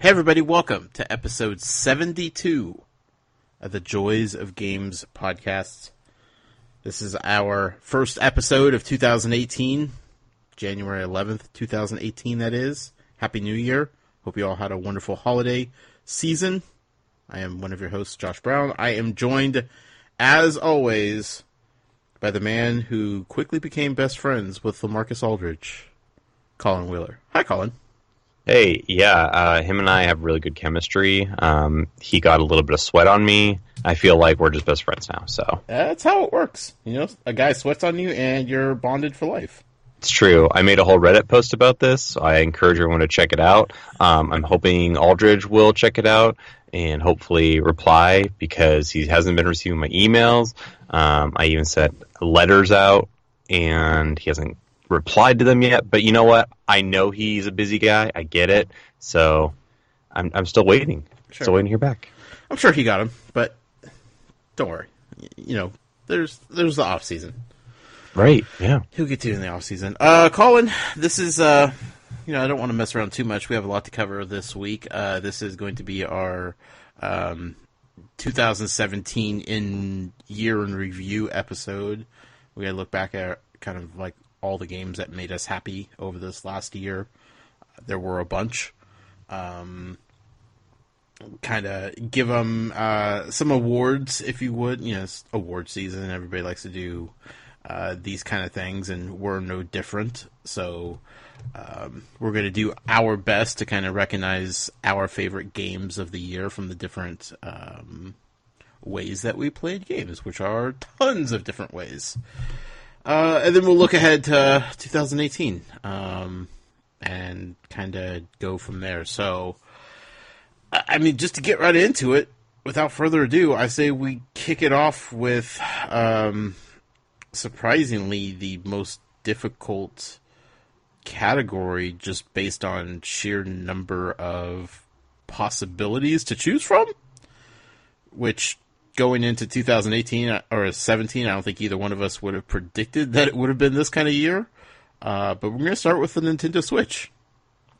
everybody, welcome to episode 72 of the Joys of Games podcast. This is our first episode of 2018, January 11th, 2018, that is. Happy New Year. Hope you all had a wonderful holiday season. I am one of your hosts, Josh Brown. I am joined, as always, by the man who quickly became best friends with LaMarcus Aldridge, Colin Wheeler. Hi, Colin. Hey, yeah, him and I have really good chemistry. He got a little bit of sweat on me. I feel like we're just best friends now, so. That's how it works. You know, a guy sweats on you and you're bonded for life. It's true. I made a whole Reddit post about this, so I encourage everyone to check it out. I'm hoping Aldridge will check it out and hopefully reply because he hasn't been receiving my emails. I even sent letters out and he hasn't replied to them yet, but you know what? I know he's a busy guy. I get it. So I'm still waiting. Sure. Still waiting to hear back. I'm sure he got him, but don't worry. You know, there's the off season. Right, yeah. He'll get to you in the off season. Colin, this is I don't want to mess around too much. We have a lot to cover this week. This is going to be our 2017 in year in review episode. We're going to look back at kind of like all the games that made us happy over this last year. There were a bunch. Kind of give them some awards, if you would. You know, it's award season. Everybody likes to do these kind of things, and we're no different. So we're going to do our best to kind of recognize our favorite games of the year from the different ways that we played games, which are tons of different ways. And then we'll look ahead to 2018 and kind of go from there. So, I mean, just to get right into it, without further ado, I say we kick it off with, surprisingly, the most difficult category just based on sheer number of possibilities to choose from, which going into 2018 or 17, I don't think either one of us would have predicted that it would have been this kind of year. But we're going to start with the Nintendo Switch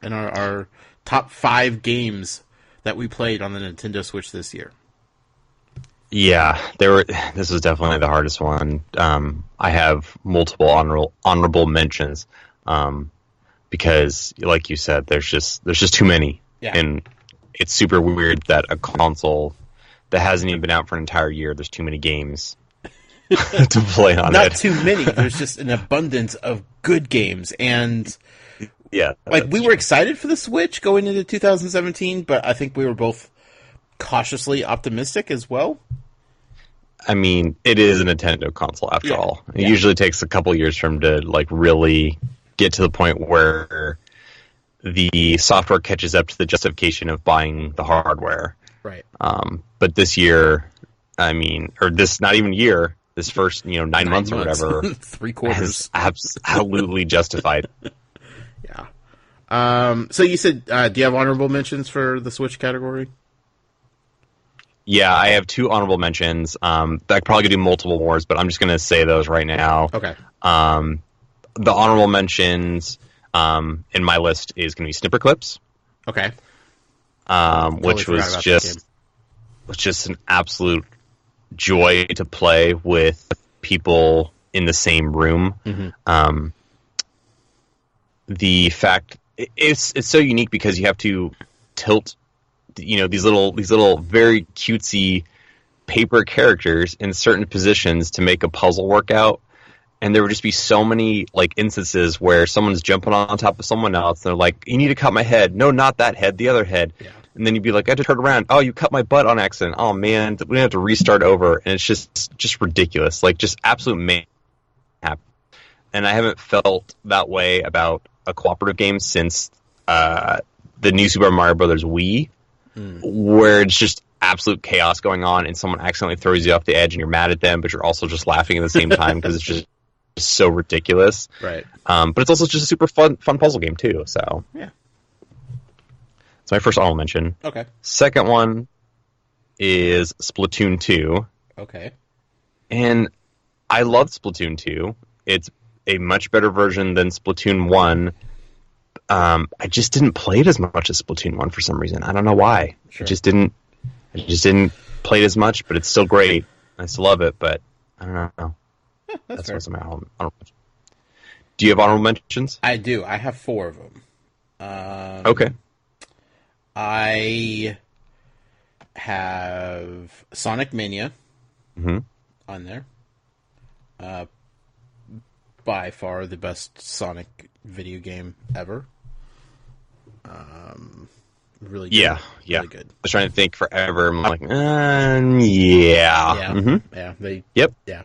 and our top 5 games that we played on the Nintendo Switch this year. Yeah, this was definitely the hardest one. I have multiple honorable mentions because, like you said, there's just too many, and it's super weird that a console that hasn't even been out for an entire year, there's too many games to play on it. Not too many. There's just an abundance of good games. And yeah, like we were excited for the Switch going into 2017, but I think we were both cautiously optimistic as well. I mean, it is a Nintendo console after all. It usually takes a couple years for them to like really get to the point where the software catches up to the justification of buying the hardware. Right. But this year, I mean, or this not even year, this first 9 months or whatever, 3 quarters, absolutely justified. Yeah. So you said, do you have honorable mentions for the Switch category? Yeah, I have 2 honorable mentions. I could probably do multiple more, but I'm just going to say those right now. Okay. The honorable mentions in my list is going to be Snipper Clips. Okay. Which was just an absolute joy to play with people in the same room. Mm-hmm. The fact it's so unique because you have to tilt, these little very cutesy paper characters in certain positions to make a puzzle work out. And there would just be so many like instances where someone's jumping on top of someone else. And they're like, "You need to cut my head." No, not that head, the other head. Yeah. And then you'd be like, "I had to turn around. Oh, you cut my butt on accident. Oh man, we have to restart over." And it's just ridiculous, like just absolute mayhem. And I haven't felt that way about a cooperative game since the new Super Mario Brothers Wii, where it's just absolute chaos going on, and someone accidentally throws you off the edge, and you're mad at them, but you're also just laughing at the same time because it's just so ridiculous. Right. But it's also just a super fun puzzle game too. So yeah. It's my first honorable mention. Okay. Second one is Splatoon 2. Okay. And I love Splatoon 2. It's a much better version than Splatoon 1. I just didn't play it as much as Splatoon 1 for some reason. I don't know why. Sure. I just didn't play it as much, but it's still great. I still love it, but I don't know. That's what's in my honorable mentions. Do you have honorable mentions? I do. I have 4 of them. Okay. I have Sonic Mania on there. By far the best Sonic video game ever. Really good. Yeah. Really good. I was trying to think forever. I'm like, Yeah. Yeah. Yep. Yeah.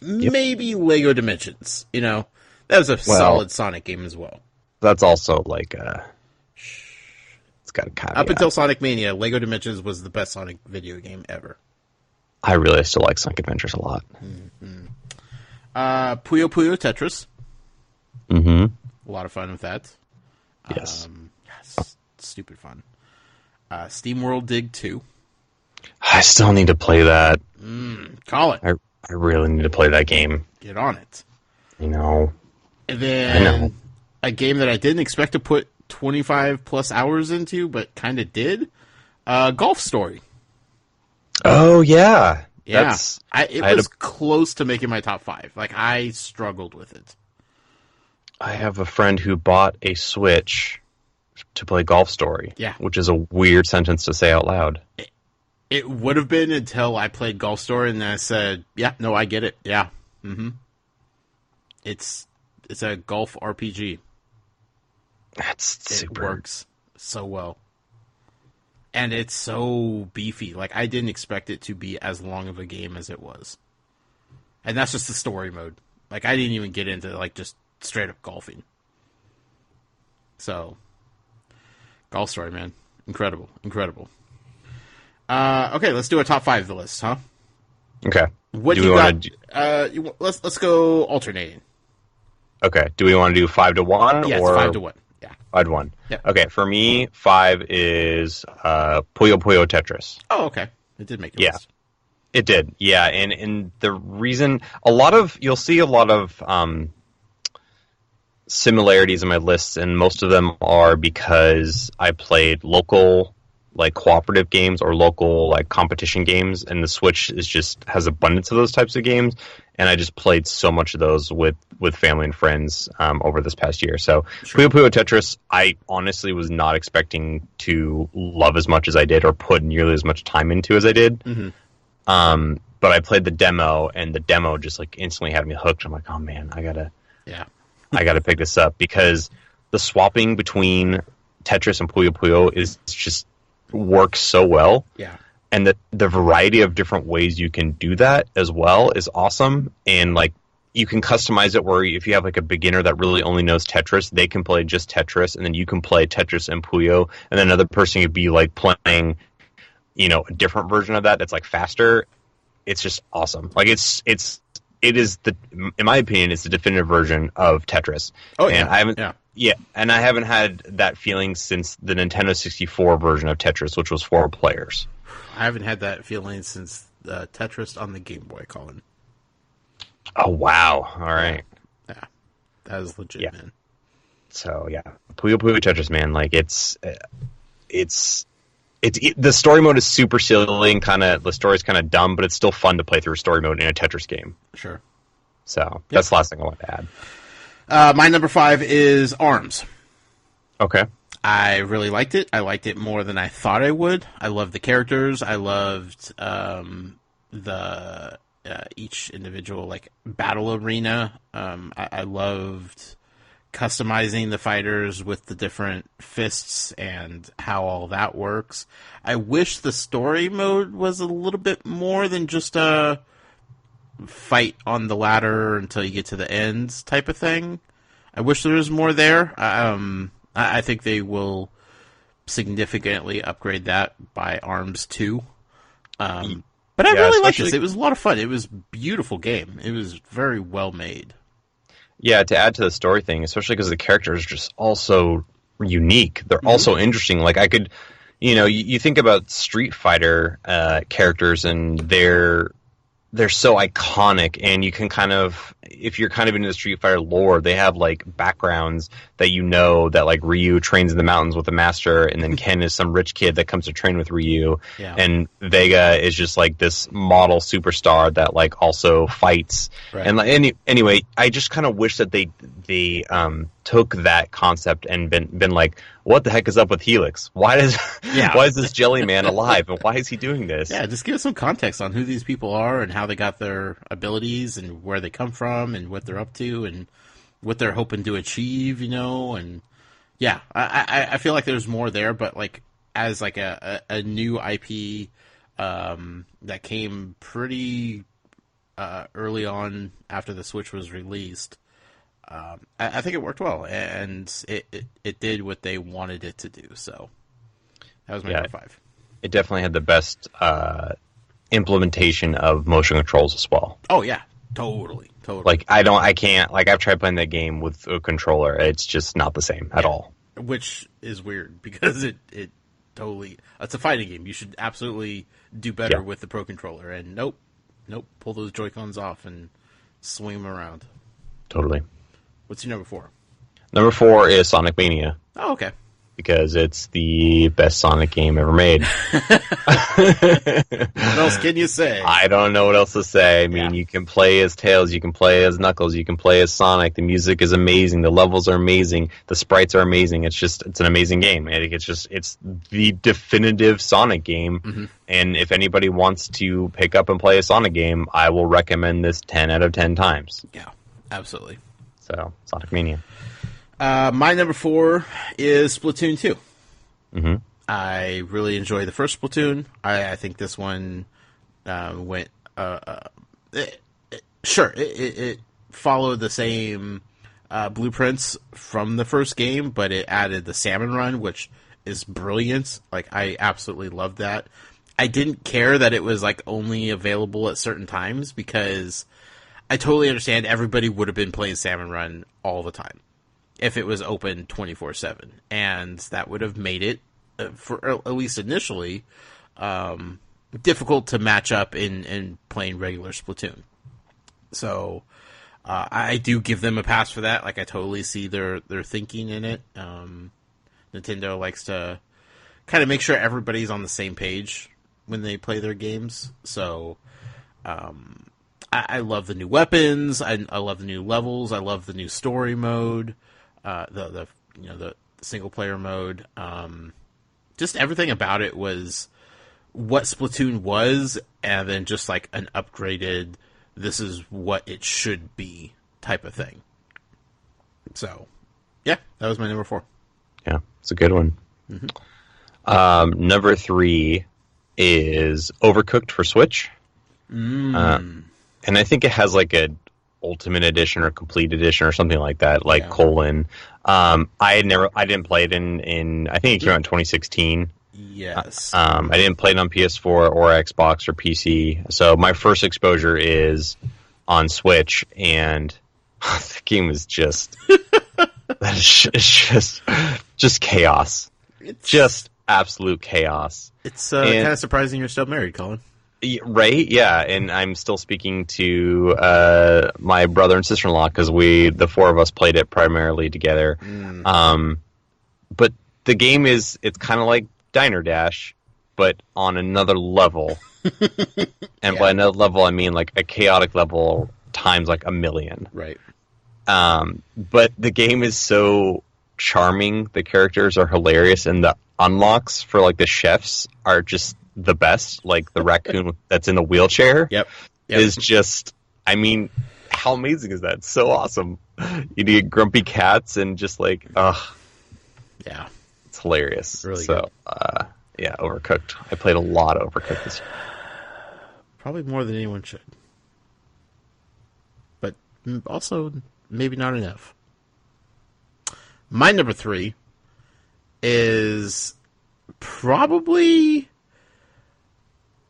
Maybe Lego Dimensions. You know, that was a solid Sonic game as well. That's also like it's got a caveat. Up until Sonic Mania, Lego Dimensions was the best Sonic video game ever. I really still like Sonic Adventures a lot. Puyo Puyo Tetris. Mm-hmm. A lot of fun with that. Yes. Stupid fun. SteamWorld Dig 2. I still need to play that. Call it. I really need to play that game. Get on it. You know. And then a game that I didn't expect to put 25 plus hours into, but kind of did. Golf Story. Oh, yeah. Yeah. It was close to making my top 5. Like, I struggled with it. I have a friend who bought a Switch to play Golf Story. Yeah. Which is a weird sentence to say out loud. It would have been until I played Golf Story and then I said, yeah, no, I get it. Yeah. Mm-hmm. It's a golf RPG. It works so well. And it's so beefy. Like, I didn't expect it to be as long of a game as it was. And that's just the story mode. Like, I didn't even get into, like, just straight up golfing. So, Golf Story, man. Incredible. Okay, let's do a top 5 of the list, huh? Okay. What do you got? Let's go alternating. Okay. Do we want to do 5 to 1? Yes, or 5 to 1. Yeah. 5 to 1. Yeah. Okay, for me, 5 is Puyo Puyo Tetris. Oh, okay. It did make it. Yeah. It did. Yeah, and the reason you'll see a lot of similarities in my lists, and most of them are because I played local like cooperative games or local like competition games, and the Switch has abundance of those types of games, and I just played so much of those with family and friends over this past year. So Puyo Puyo Tetris, I honestly was not expecting to love as much as I did or put nearly as much time into as I did. Mm-hmm. But I played the demo, and the demo just like instantly had me hooked. I'm like, oh man, I gotta pick this up, because the swapping between Tetris and Puyo Puyo is just works so well. Yeah. And the variety of different ways you can do that as well is awesome. And like you can customize it where if you have like a beginner that really only knows Tetris, they can play just Tetris, and then you can play Tetris and Puyo, and then another person could be like playing, you know, a different version of that that's like faster. It's just awesome. Like it is in my opinion, it's the definitive version of Tetris. Oh, and yeah. I haven't, and I haven't had that feeling since the Nintendo 64 version of Tetris, which was 4 players. I haven't had that feeling since Tetris on the Game Boy, Colin. Oh, wow. All right. Yeah. That is legit, man. So, yeah. Puyo Puyo Tetris, man. Like, the story mode is super silly and the story's kind of dumb, but it's still fun to play through story mode in a Tetris game. Sure. So, that's the last thing I want to add. My number 5 is ARMS. Okay. I really liked it. I liked it more than I thought I would. I loved the characters. I loved the each individual like battle arena. I loved customizing the fighters with the different fists and how all that works. I wish the story mode was a little bit more than just a fight on the ladder until you get to the ends type of thing. I wish there was more there. I think they will significantly upgrade that by ARMS 2. But I really liked this. It was a lot of fun. It was a beautiful game. It was very well made. Yeah, to add to the story thing, especially because the characters are just also unique. They're also interesting. Like I could, you think about Street Fighter characters, and they're so iconic, and you can kind of, if you're kind of into the Street Fighter lore, they have like backgrounds that that like Ryu trains in the mountains with a master, and then Ken is some rich kid that comes to train with Ryu, Yeah. and Vega is just like this model superstar that like also fights. Right. And like, anyway, I just kind of wish that they took that concept and been like, what the heck is up with Helix? Why is this Jelly Man alive, and why is he doing this? Yeah, just give us some context on who these people are and how they got their abilities and where they come from and what they're up to and what they're hoping to achieve, and yeah, I feel like there's more there, but like as like a new IP that came pretty early on after the Switch was released, I think it worked well, and it did what they wanted it to do. So that was my number 5. It definitely had the best implementation of motion controls as well. Oh yeah, totally. Like I've tried playing that game with a controller. It's just not the same at all. Which is weird because it totally, it's a fighting game. You should absolutely do better with the Pro Controller. And nope, pull those Joy-Cons off and swing them around. Totally. What's your number 4? Number 4 is Sonic Mania. Oh, okay. Because it's the best Sonic game ever made. What else can you say? I don't know what else to say. I mean, you can play as Tails, you can play as Knuckles, you can play as Sonic. The music is amazing. The levels are amazing. The sprites are amazing. It's an amazing game. It's the definitive Sonic game. Mm-hmm. And if anybody wants to pick up and play a Sonic game, I will recommend this 10 out of 10 times. Yeah, absolutely. So, Sonic Mania. My number 4 is Splatoon 2. Mm-hmm. I really enjoy the first Splatoon. I think this one went... It followed the same blueprints from the first game, but it added the Salmon Run, which is brilliant. Like, I absolutely loved that. I didn't care that it was like only available at certain times, because I totally understand everybody would have been playing Salmon Run all the time if it was open 24/7, and that would have made it, for at least initially, difficult to match up in playing regular Splatoon. So I do give them a pass for that. Like, I totally see their thinking in it. Nintendo likes to kind of make sure everybody's on the same page when they play their games. So I love the new weapons. I love the new levels. I love the new story mode. The single player mode. Just everything about it was what Splatoon was, and then just like an upgraded, this is what it should be type of thing. So, yeah, that was my number 4. Yeah, it's a good one. Mm-hmm. Number 3 is Overcooked for Switch. And I think it has like a Ultimate Edition or Complete Edition or something like that, like colon. I didn't play it in I think it came out in 2016. Yes. I didn't play it on PS4 or Xbox or PC. So my first exposure is on Switch, and the game is just it's just chaos. It's just absolute chaos. It's kind of surprising you're still married, Colin. Right, yeah, and I'm still speaking to my brother and sister-in-law because the 4 of us played it primarily together. But the game it's kind of like Diner Dash, but on another level. And by another level, I mean like a chaotic level times like a million. Right. But the game is so charming. The characters are hilarious, and the unlocks for like the chefs are just the best. Like the raccoon that's in the wheelchair is just, I mean, how amazing is that? It's so awesome. You get grumpy cats and just like, yeah, it's hilarious. Really good. Yeah, Overcooked. I played a lot of Overcooked this year. Probably more than anyone should, but also maybe not enough. My number 3 is probably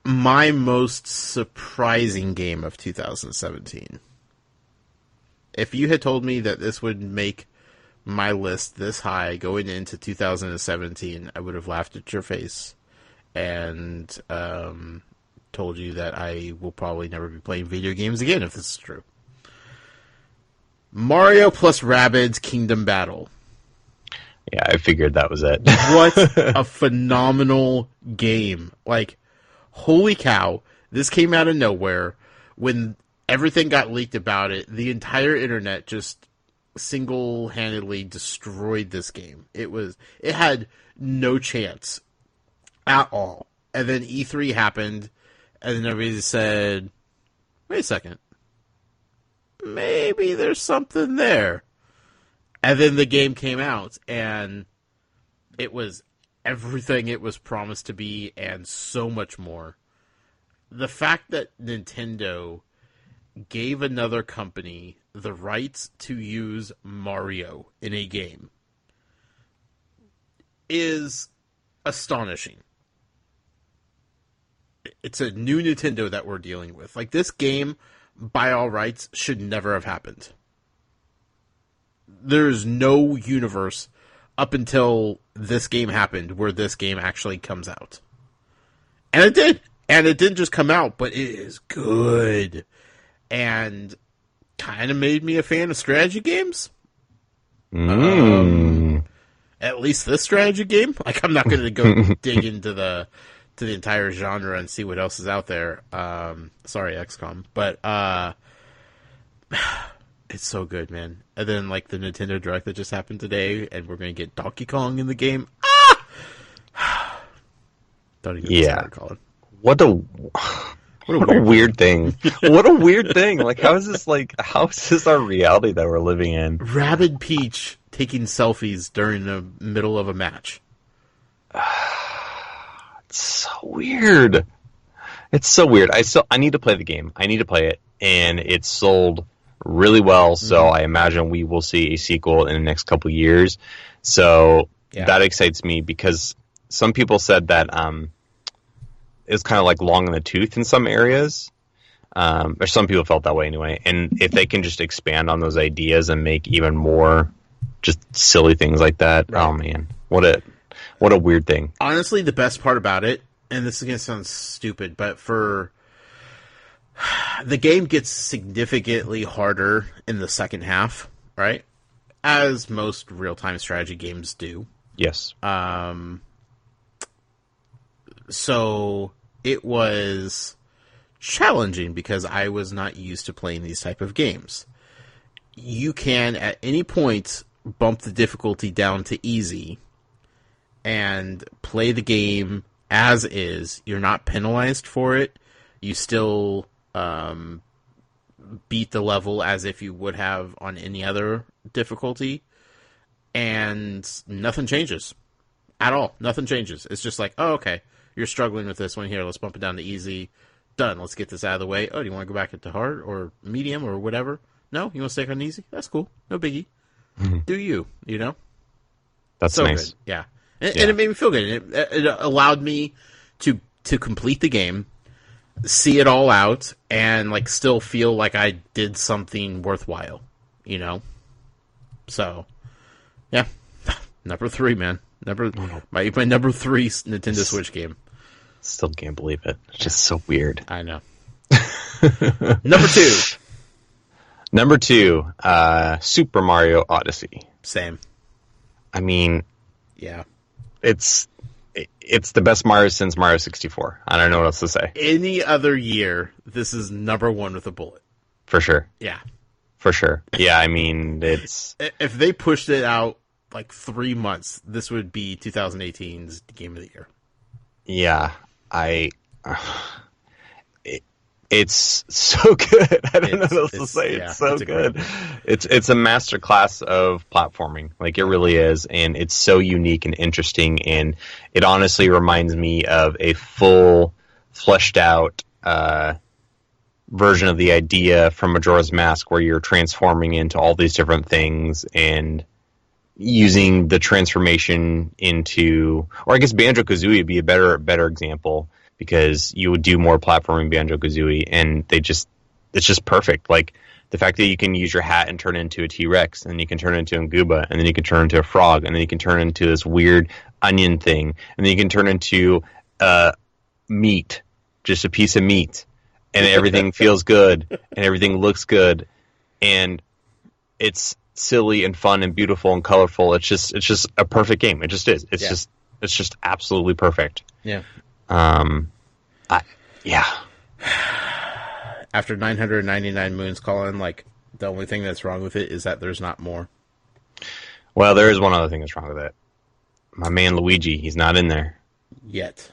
my most surprising game of 2017. If you had told me that this would make my list this high going into 2017, I would have laughed at your face and told you that I will probably never be playing video games again if this is true. Mario plus Rabbids Kingdom Battle. Yeah, I figured that was it. What a phenomenal game. Like, holy cow. This came out of nowhere. When everything got leaked about it, the entire internet just single-handedly destroyed this game. It had no chance at all. And then E3 happened, and then everybody said, wait a second. Maybe there's something there. And then the game came out, and it was everything it was promised to be, and so much more. The fact that Nintendo gave another company the rights to use Mario in a game is astonishing. It's a new Nintendo that we're dealing with. Like, this game, by all rights, should never have happened. There's no universe up until this game happened where this game actually comes out. And it did. And it didn't just come out, but it is good. And kind of made me a fan of strategy games. At least this strategy game. Like, I'm not going to go dig into the entire genre and see what else is out there. Sorry, XCOM. But it's so good, man. And then, like, the Nintendo Direct that just happened today, and we're going to get Donkey Kong in the game. Don't even know what to What a weird thing. What a weird thing. Like, how is this our reality that we're living in? Rabid Peach taking selfies during the middle of a match. It's so weird. It's so weird. I need to play the game. I need to play it, and it's sold really well, so I imagine we will see a sequel in the next couple years. So that excites me, because some people said that it's kind of like long in the tooth in some areas. Or some people felt that way anyway. And if they can just expand on those ideas and make even more just silly things like that, oh man, what a weird thing. Honestly, the best part about it, and this is going to sound stupid, but the game gets significantly harder in the second half, right? As most real-time strategy games do. Yes. So it was challenging because I was not used to playing these type of games. You can, at any point, bump the difficulty down to easy and play the game as is. You're not penalized for it. You still beat the level as if you would have on any other difficulty, and nothing changes at all. Nothing changes. It's just like, oh, okay, you're struggling with this one here. Let's bump it down to easy. Done. Let's get this out of the way. Oh, do you want to go back into hard or medium or whatever? No, you want to stick on easy? That's cool. No biggie. Do you? You know? That's so nice. Good. Yeah. And it made me feel good. It allowed me to complete the game, see it all out, and like still feel like I did something worthwhile, you know? So, yeah. Number 3, man. My number 3 Nintendo Switch game. Still can't believe it. It's just so weird. I know. Number 2. Number 2, Super Mario Odyssey. Same. I mean, yeah. It's the best Mario since Mario 64. I don't know what else to say. Any other year, this is number 1 with a bullet. For sure. Yeah. For sure. Yeah, I mean, it's... If they pushed it out like 3 months, this would be 2018's Game of the Year. Yeah. It's so good. I don't know what else to say. It's so good. It's a masterclass of platforming. Like, it really is. And it's so unique and interesting. And it honestly reminds me of a full, fleshed out version of the idea from Majora's Mask, where you're transforming into all these different things and using the transformation into, or I guess Banjo-Kazooie would be a better example, because you would do more platforming Banjo-Kazooie, and it's just perfect. Like, the fact that you can use your hat and turn into a T-Rex, and then you can turn into a Gooba, and then you can turn into a frog, and then you can turn into this weird onion thing, and then you can turn into meat, just a piece of meat, and everything feels good, and everything looks good, and it's silly and fun and beautiful and colorful. It's just a perfect game. It just is. It's just absolutely perfect. Yeah. Yeah. After 999 moons, Colin, like, the only thing that's wrong with it is that there's not more. Well, there is one other thing that's wrong with it. My man Luigi, he's not in there. Yet.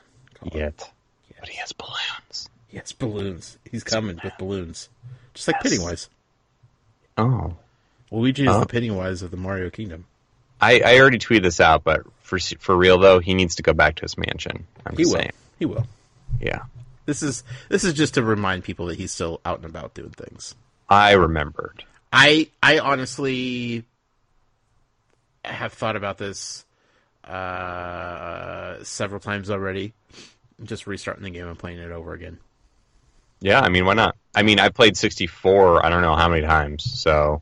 Yet. But he has balloons. He has balloons. He's coming with balloons. Just like Pennywise. Oh. Luigi is the Pennywise of the Mario Kingdom. I already tweeted this out, but for real, though, he needs to go back to his mansion. He will. He will. Yeah. This is just to remind people that he's still out and about doing things. I remembered. I honestly have thought about this several times already. Just restarting the game and playing it over again. Yeah, I mean, why not? I mean, I played 64 I don't know how many times, so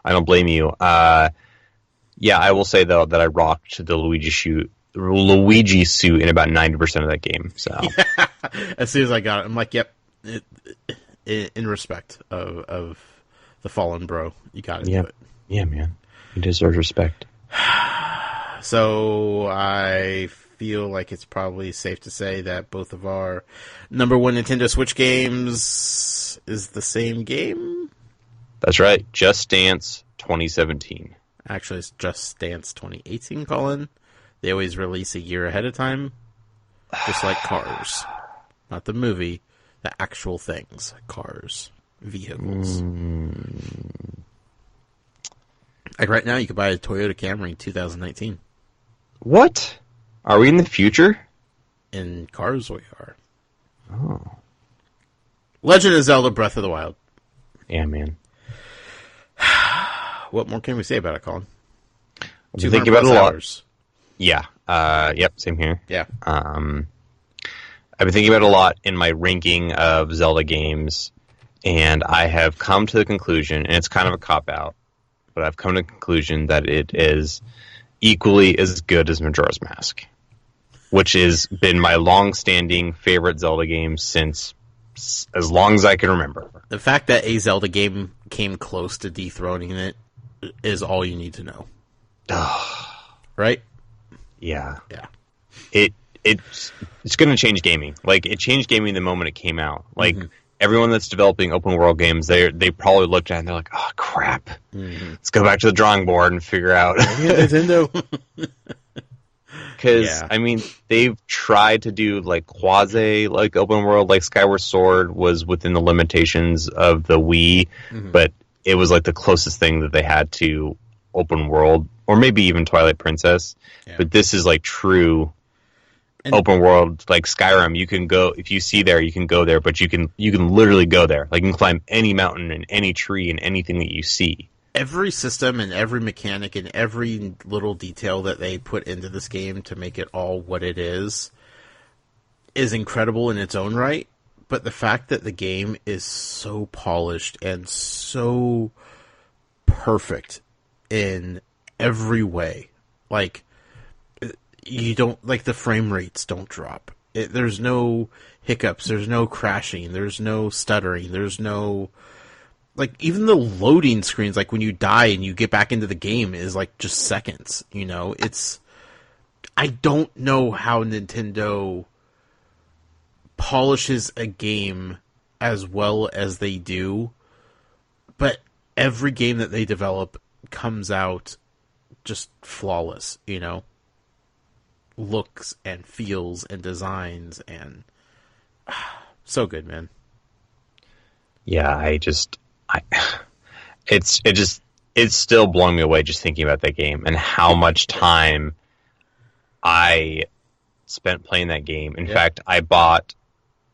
I don't blame you. Yeah, I will say, though, that I rocked the Luigi suit in about 90% of that game. So as soon as I got it, I'm like, yep, in respect of the fallen bro, you got to do it. Yeah, man. He deserves respect. So I feel like it's probably safe to say that both of our number one Nintendo Switch games is the same game? That's right. Just Dance 2017. Actually, it's Just Dance 2018, Colin. They always release a year ahead of time, just like Cars. Not the movie, the actual things. Cars. Vehicles. Like right now, you could buy a Toyota Camry 2019. What? Are we in the future? In Cars, we are. Oh. Legend of Zelda Breath of the Wild. Yeah, man. What more can we say about it, Colin? I've been thinking about it a lot. Hours. Yeah. Yep, same here. Yeah. I've been thinking about it a lot in my ranking of Zelda games, and I have come to the conclusion, and it's kind of a cop-out, but I've come to the conclusion that it is equally as good as Majora's Mask, which has been my long-standing favorite Zelda game since as long as I can remember. The fact that a Zelda game came close to dethroning it is all you need to know. Right? Yeah. Yeah. It's going to change gaming. Like, it changed gaming the moment it came out. Like, everyone that's developing open world games, they probably looked at it and they're like, oh, crap. Let's go back to the drawing board and figure out. Nintendo. Because, I mean, they've tried to do, like, quasi, like, open world, like Skyward Sword was within the limitations of the Wii, but it was, like, the closest thing that they had to open world, or maybe even Twilight Princess. Yeah. But this is, like, true open world, like Skyrim. You can go, if you see there, you can go there, but you can literally go there. Like, you can climb any mountain and any tree and anything that you see. Every system and every mechanic and every little detail that they put into this game to make it all what it is incredible in its own right. But the fact that the game is so polished and so perfect in every way, like, you don't, like, the frame rates don't drop. There's no hiccups, there's no crashing, there's no stuttering, there's no, like, even the loading screens, like, when you die and you get back into the game is, like, just seconds, you know? I don't know how Nintendo polishes a game as well as they do, but every game that they develop comes out just flawless, you know? Looks and feels and designs and so good, man. Yeah, it's still blowing me away just thinking about that game and how much time I spent playing that game. In fact, I bought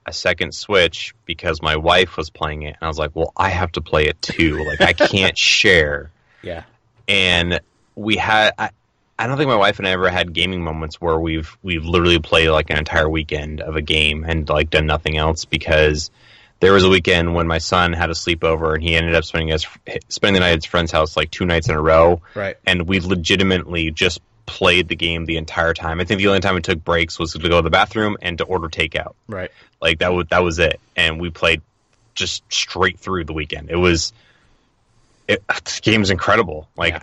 a second Switch because my wife was playing it, and I was like, well, I have to play it too. Like, I can't share. Yeah. And I don't think my wife and I ever had gaming moments where we've literally played like an entire weekend of a game and like done nothing else, because there was a weekend when my son had a sleepover and he ended up spending the night at his friend's house like 2 nights in a row. Right. And we legitimately just played the game the entire time. I think the only time we took breaks was to go to the bathroom and to order takeout. Right. Like that was it. And we played just straight through the weekend. It was This game's incredible. Like, Yeah.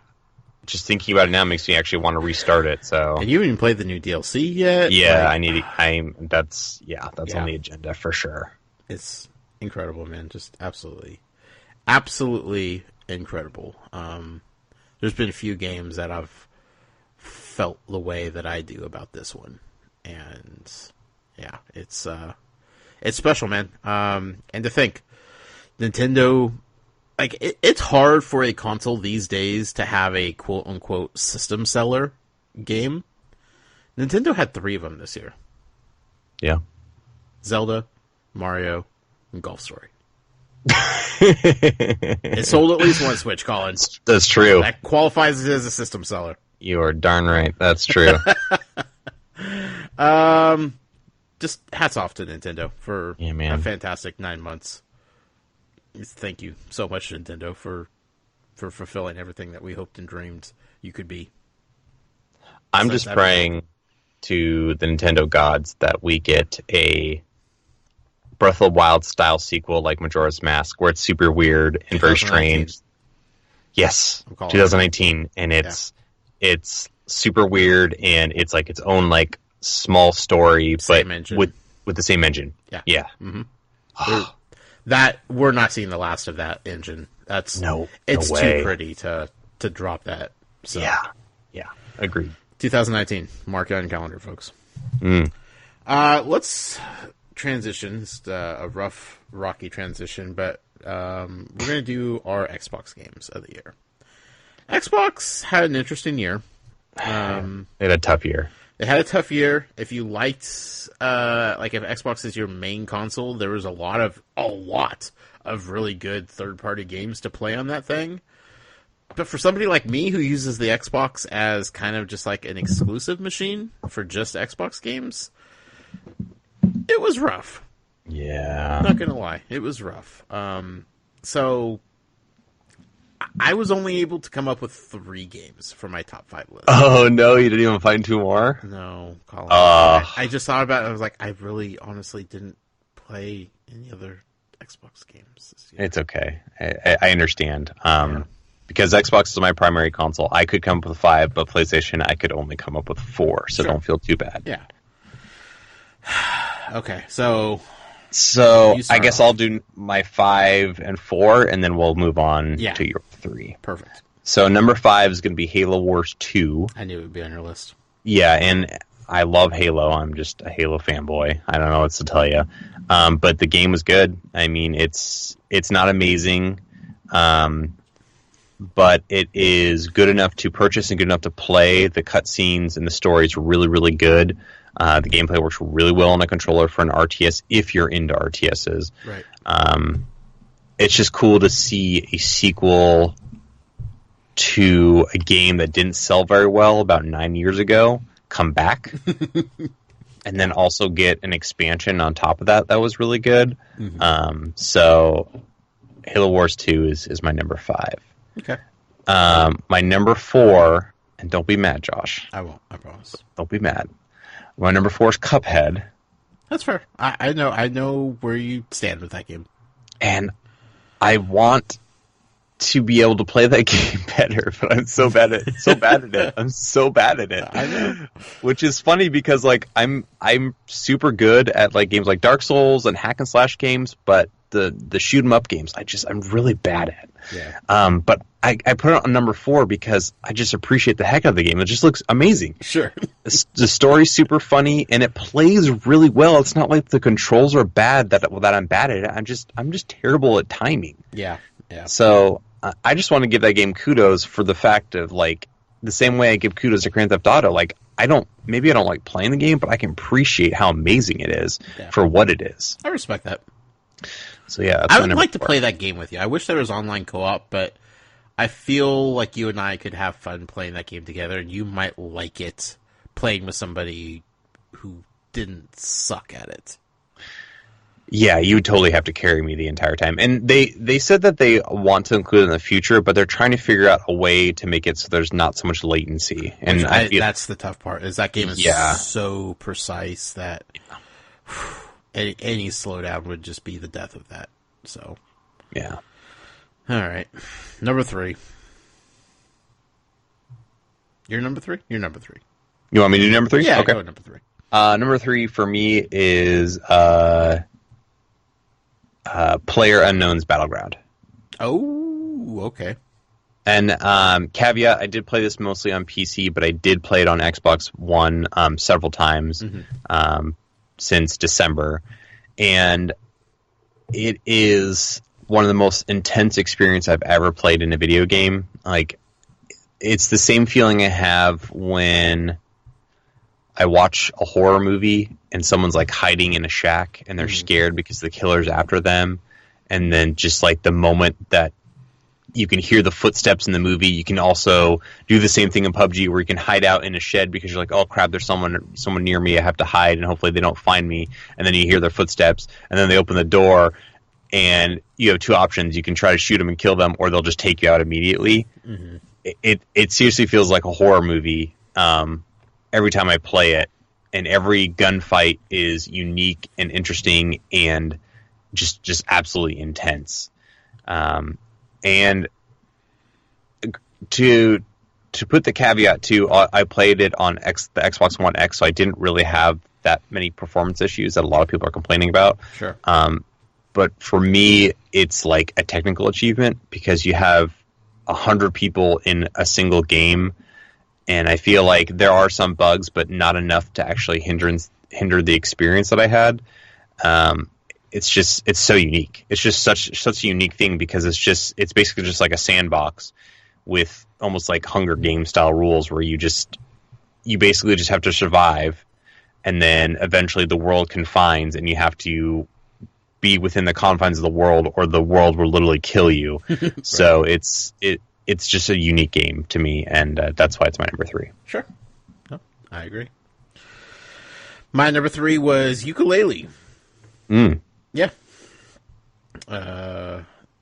just thinking about it now makes me actually want to restart it. So, And you haven't even played the new DLC yet? yeah, Like, that's Yeah. on the agenda for sure. it's incredible, man. Just absolutely incredible. There's been a few games that I've felt the way that I do about this one, and yeah, it's special, man. And to think, Nintendo, like it's hard for a console these days to have a quote unquote system seller game. Nintendo had 3 of them this year: Yeah. Zelda, Mario, and Golf Story. It sold at least one Switch, Colin. That's true. That qualifies it as a system seller. You are darn right. That's true. Just hats off to Nintendo for Yeah, man. a fantastic 9 months. Thank you so much, Nintendo, for fulfilling everything that we hoped and dreamed you could be. I'm So just that- praying to the Nintendo gods that we get a Breath of the Wild style sequel like Majora's Mask, where it's super weird and very 2019. strange. Yes, I'm calling 2019, and it's super weird, and it's like its own like small story, Same but engine. with the same engine. Yeah. Yeah. That we're not seeing the last of that engine. That's No it's way. too pretty to drop that. So Yeah. Agreed. 2019, mark it on your calendar, folks. Mm. Let's transition. It's a rough, rocky transition, but we're going to do our Xbox games of the year. Xbox had an interesting year. They had a tough year. They had a tough year. If you liked, like if Xbox is your main console, there was a lot of really good third-party games to play on that thing. But for somebody like me who uses the Xbox as kind of just like an exclusive machine for just Xbox games, it was rough. Yeah. Not gonna lie, it was rough. So I was only able to come up with 3 games for my top 5 list. Oh no, you didn't even find 2 more? No, Colin. Ugh. I just thought about it. I was like, I really, honestly didn't play any other Xbox games this year. It's okay. I understand. Because Xbox is my primary console, I could come up with 5, but PlayStation, I could only come up with 4, so Sure. don't feel too bad. Yeah. Okay, so So You I start guess off. I'll do my 5 and 4, and then we'll move on Yeah. to your 3. perfect. So number 5 is going to be Halo Wars 2. I knew it would be on your list. Yeah, and I love Halo. I'm just a Halo fanboy. I don't know what to tell you. But the game was good. I mean, it's not amazing, but it is good enough to purchase and good enough to play. The cutscenes and the story is really, really good. The gameplay works really well on a controller for an RTS if you're into RTSs. Right. It's just cool to see a sequel to a game that didn't sell very well about 9 years ago come back and then also get an expansion on top of that was really good. So Halo Wars 2 is my number 5. Okay. My number 4, and don't be mad, Josh, I won't. I promise. don't be mad, my number 4 is Cuphead. That's fair. I know where you stand with that game. And I want to be able to play that game better, but I'm so bad at it. I'm so bad at it. I know. Which is funny because like I'm super good at like games like Dark Souls and hack and slash games, but the shoot 'em up games I'm really bad at. Yeah. But I put it on number 4 because I just appreciate the heck out of the game. It just looks amazing. Sure. The story's super funny and it plays really well. It's not like the controls are bad that I'm bad at it. I'm just terrible at timing. Yeah. Yeah. So I just want to give that game kudos for the fact of like the same way I give kudos to Grand Theft Auto. Like I don't like playing the game, but I can appreciate how amazing it is for what it is. I respect that. So yeah, that's I my would number like to 4. play that game with you. I wish there was online co-op, but I feel like you and I could have fun playing that game together, and you might like it playing with somebody who didn't suck at it. Yeah, you would totally have to carry me the entire time. And they said that they want to include it in the future, but they're trying to figure out a way to make it so there's not so much latency. And I feel, that's the tough part. Is that game is Yeah. so precise that any slowdown would just be the death of that. So yeah. All right. Number 3. You're number 3? You're number 3. You want me to do number 3? Yeah, okay. Go number 3. Number 3 for me is PlayerUnknown's Battleground. Oh, okay. And caveat, I did play this mostly on PC, but I did play it on Xbox One several times since December. And it is one of the most intense experiences I've ever played in a video game. Like, it's the same feeling I have when I watch a horror movie and someone's like hiding in a shack and they're scared because the killer's after them. And then just like the moment that you can hear the footsteps in the movie, you can also do the same thing in PUBG where you can hide out in a shed because you're like, oh crap, there's someone near me, I have to hide, and hopefully they don't find me. And then you hear their footsteps, and then they open the door, and you have 2 options. You can try to shoot them and kill them, or they'll just take you out immediately. Mm-hmm. It seriously feels like a horror movie every time I play it, and every gunfight is unique and interesting and just absolutely intense. And to put the caveat too, I played it on the Xbox One X, so I didn't really have that many performance issues that a lot of people are complaining about. Sure. But for me, it's like a technical achievement because you have 100 people in a single game, and I feel like there are some bugs, but not enough to actually hinder the experience that I had. It's so unique. It's just such a unique thing because it's basically just like a sandbox with almost like Hunger Games style rules where you basically just have to survive, and then eventually the world confines and you have to be within the confines of the world or the world will literally kill you. Right. So it's just a unique game to me, and that's why it's my number 3. Sure. No, I agree. My number 3 was Yooka-Laylee. Yeah.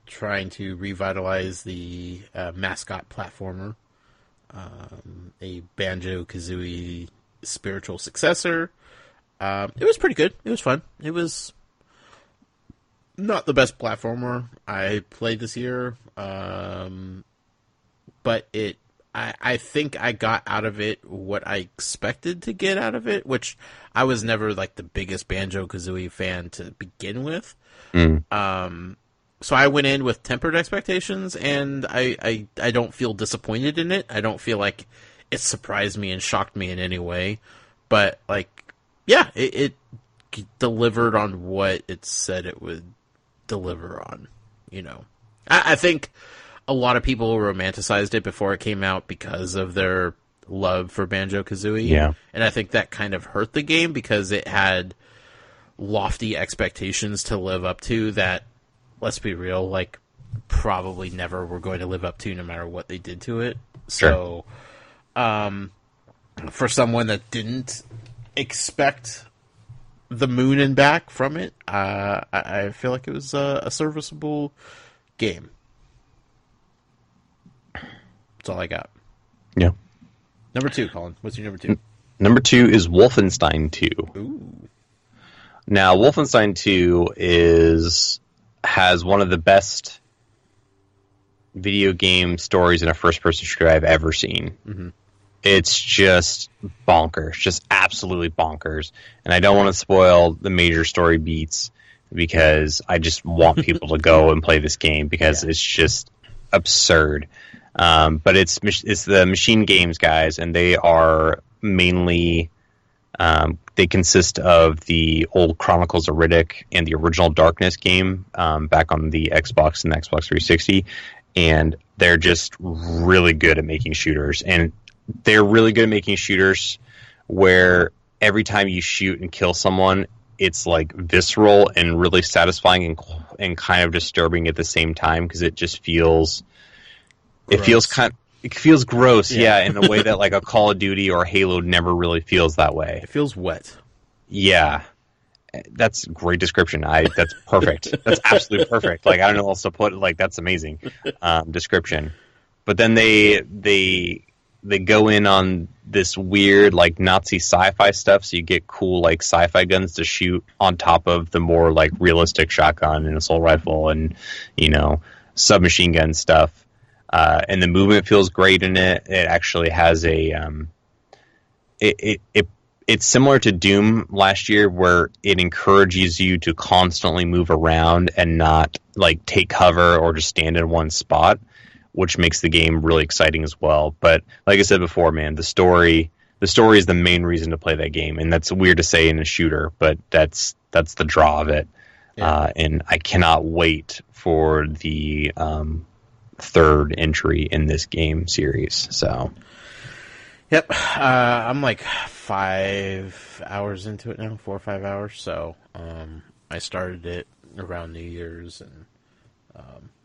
Trying to revitalize the mascot platformer. A Banjo-Kazooie spiritual successor. It was pretty good. It was fun. It was not the best platformer I played this year. But I think I got out of it what I expected to get out of it, which I was never like the biggest Banjo-Kazooie fan to begin with. So I went in with tempered expectations, and I don't feel disappointed in it. I don't feel like it surprised me and shocked me in any way. But, like, yeah, it delivered on what it said it would deliver on, you know. I think a lot of people romanticized it before it came out because of their love for Banjo-Kazooie. Yeah. And I think that kind of hurt the game because it had lofty expectations to live up to that, let's be real, like, probably never were going to live up to no matter what they did to it. Sure. So, for someone that didn't expect the moon and back from it, I feel like it was a serviceable game. That's all I got. Yeah. Number 2, Colin. What's your number 2? Number 2 is Wolfenstein 2. Ooh. Now, Wolfenstein 2 has one of the best video game stories in a first-person shooter I've ever seen. Mm-hmm. It's just bonkers, just absolutely bonkers. And I don't want to spoil the major story beats because I just want people to go and play this game because it's just absurd. But it's the Machine Games guys, and they are mainly they consist of the old Chronicles of Riddick and the original Darkness game back on the Xbox and the Xbox 360, and they're just really good at making shooters. And they're really good at making shooters where every time you shoot and kill someone, it's like visceral and really satisfying and kind of disturbing at the same time because it just feels gross. It feels gross, yeah, in a way that like a Call of Duty or Halo never really feels that way. It feels wet. Yeah. That's a great description. That's perfect. That's absolutely perfect. Like, I don't know what else to put. Like, that's amazing description. But then they go in on this weird like Nazi sci-fi stuff, so you get cool like sci-fi guns to shoot on top of the more like realistic shotgun and assault rifle, and submachine gun stuff, and the movement feels great in it. It actually has it's similar to Doom last year, where it encourages you to constantly move around and not like take cover or just stand in one spot, which makes the game really exciting as well. But like I said before, man, the story is the main reason to play that game, and that's weird to say in a shooter, but that's the draw of it. Yeah. And I cannot wait for the third entry in this game series. So. Yep, I'm like 5 hours into it now, 4 or 5 hours. So I started it around New Year's, and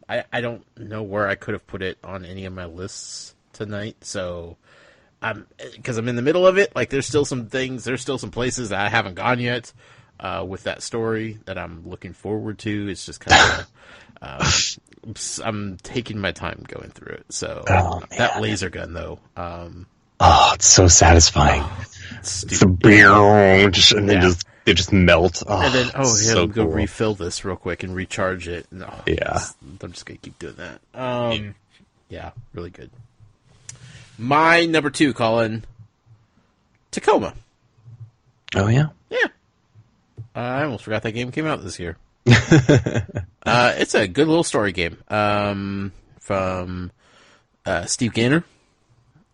I don't know where I could have put it on any of my lists tonight. So because I'm in the middle of it, like there's still some places that I haven't gone yet with that story that I'm looking forward to. It's just kind of I'm taking my time going through it. So that laser gun though. Oh, it's so satisfying. It's the beer, and then they just melt. Oh, and then, so go refill this real quick and recharge it. No, yeah. I'm just going to keep doing that. Yeah, really good. My number 2, Colin, Tacoma. Oh, yeah? Yeah. I almost forgot that game came out this year. It's a good little story game from Steve Gaynor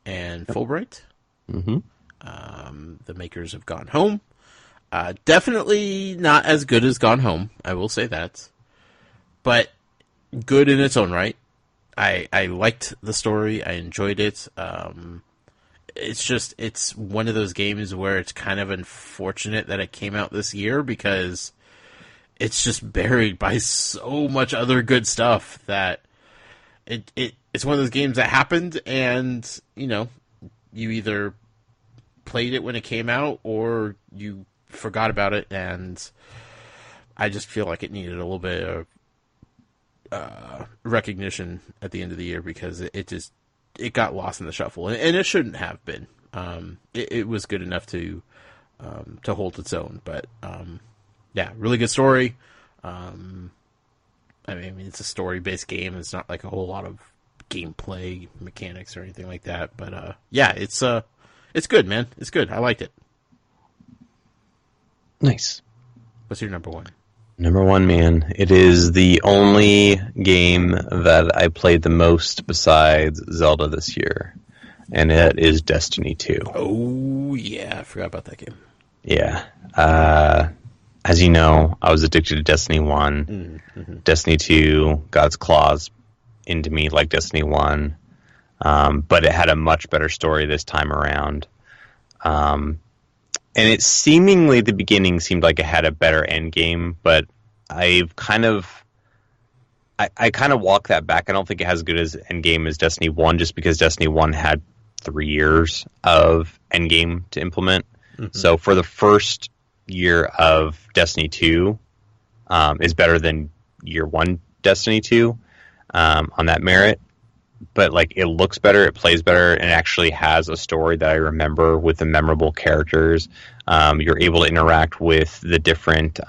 and Fulbright, the makers of Gone Home. Definitely not as good as Gone Home, I will say that, but good in its own right. I liked the story, I enjoyed it. It's one of those games where it's kind of unfortunate that it came out this year, because it's just buried by so much other good stuff that it's one of those games that happened, and you either played it when it came out or you forgot about it, and I just feel like it needed a little bit of recognition at the end of the year, because it got lost in the shuffle, and it shouldn't have been. It was good enough to hold its own, but yeah, really good story. I mean, it's a story-based game. It's not like a whole lot of gameplay mechanics or anything like that. But yeah, it's good, man. It's good. I liked it. Nice. What's your number 1? Number 1, man. It is the only game that I played the most besides Zelda this year, and it is Destiny 2. Oh yeah, I forgot about that game. Yeah. As you know, I was addicted to Destiny 1. Mm-hmm. Destiny 2 got its claws into me like Destiny 1. But it had a much better story this time around. And it seemingly, at the beginning, seemed like it had a better end game, but I kind of walk that back. I don't think it has as good as end game as Destiny 1, just because Destiny 1 had 3 years of end game to implement. Mm-hmm. So for the first year of Destiny 2 is better than year 1 Destiny 2 on that merit. But like, it looks better, it plays better, and it actually has a story that I remember with the memorable characters. You're able to interact with the different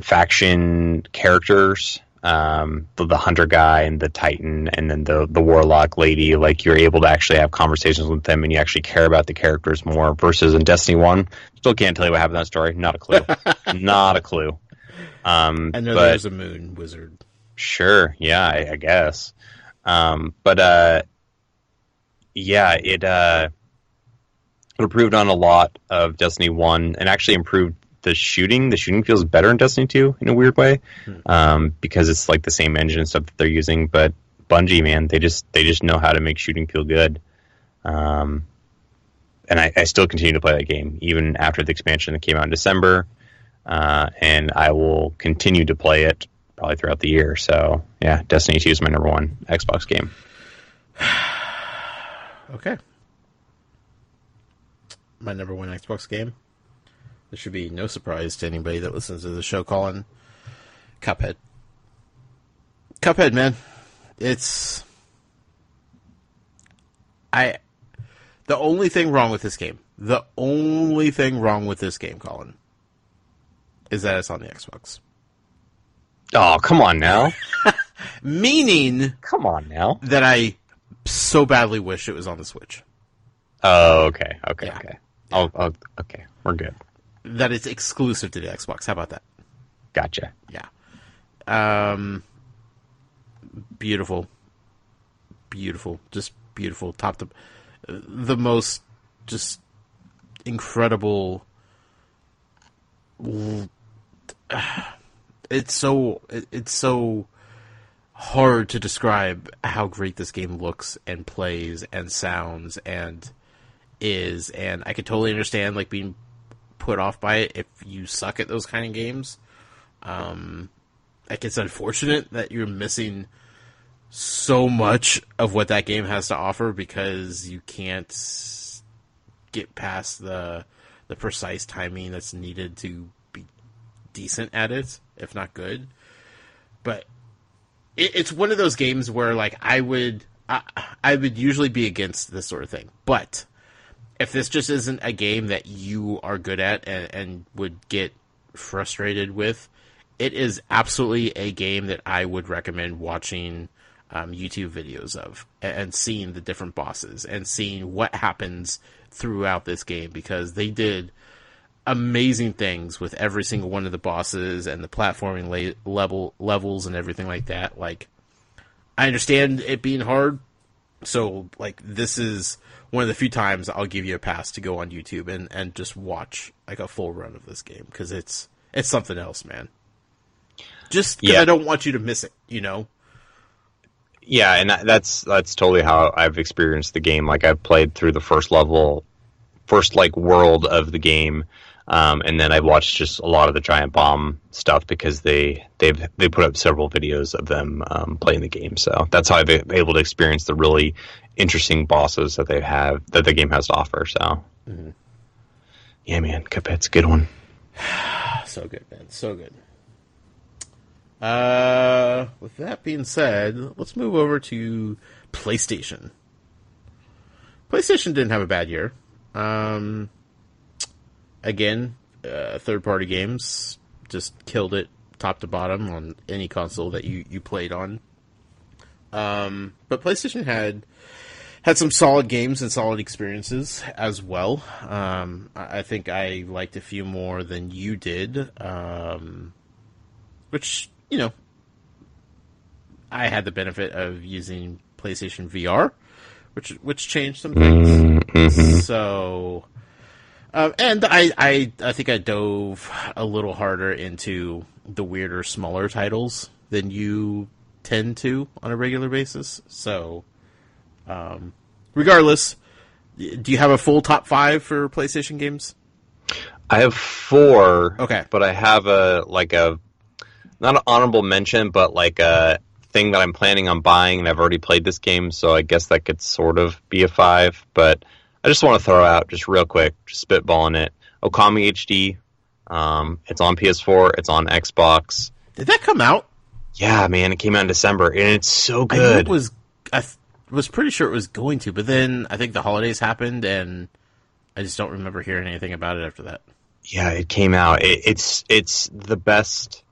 faction characters, the hunter guy and the titan, and then the warlock lady. Like, you're able to actually have conversations with them, and you actually care about the characters more, versus in Destiny 1, still can't tell you what happened in that story. Not a clue. Not a clue. I know there's a moon wizard. Sure, yeah, I guess. Yeah, it improved on a lot of Destiny 1, and actually improved the shooting. The shooting feels better in Destiny 2 in a weird way, because it's like the same engine and stuff that they're using. But Bungie, man, they just know how to make shooting feel good. And I still continue to play that game even after the expansion that came out in December, and I will continue to play it probably throughout the year. So yeah, Destiny 2 is my number 1 Xbox game. Okay. My number 1 Xbox game. This should be no surprise to anybody that listens to the show, Colin. Cuphead. Cuphead, man. It's... The only thing wrong with this game, Colin, is that it's on the Xbox. Oh, come on now. Meaning Come on now. that I so badly wish it was on the Switch. Oh, okay. Yeah. Okay. Okay. We're good. That it's exclusive to the Xbox. How about that? Gotcha. Yeah. Beautiful. Beautiful. Just beautiful. Top to the most just incredible. It's so hard to describe how great this game looks and plays and sounds and is, and I could totally understand like being put off by it if you suck at those kind of games. Like, it's unfortunate that you're missing so much of what that game has to offer because you can't get past the precise timing that's needed to be decent at it, if not good. But it's one of those games where like I would usually be against this sort of thing, but if this just isn't a game that you are good at and would get frustrated with, it is absolutely a game that I would recommend watching YouTube videos of and seeing the different bosses and seeing what happens throughout this game, because they did amazing things with every single one of the bosses and the platforming levels and everything like that. Like, I understand it being hard, so like this is one of the few times I'll give you a pass to go on YouTube and just watch like a full run of this game, because it's something else, man. Just because I don't want you to miss it, you know? Yeah, and that's totally how I've experienced the game. Like, I've played through the first level, like world of the game, and then I've watched just a lot of the Giant Bomb stuff because they put up several videos of them playing the game. So that's how I've been able to experience the really interesting bosses that the game has to offer. So, yeah, man, Cuphead's a good one. So good, man. So good. With that being said, let's move over to PlayStation. PlayStation didn't have a bad year. Again, third-party games just killed it top to bottom on any console that you played on. But PlayStation had some solid games and solid experiences as well. I think I liked a few more than you did, which, you know, I had the benefit of using PlayStation VR, which changed some things. So, and I think I dove a little harder into the weirder, smaller titles than you tend to on a regular basis. So, regardless, do you have a full top 5 for PlayStation games? I have 4. Okay. But I have not an honorable mention, but like a thing that I'm planning on buying, and I've already played this game, so I guess that could sort of be a 5. But I just want to throw out, just real quick, just spitballing it, Okami HD. It's on PS4. It's on Xbox. Did that come out? Yeah, man, it came out in December, and it's so good. I was pretty sure it was going to, but then I think the holidays happened, and I just don't remember hearing anything about it after that. Yeah, it came out. It's the best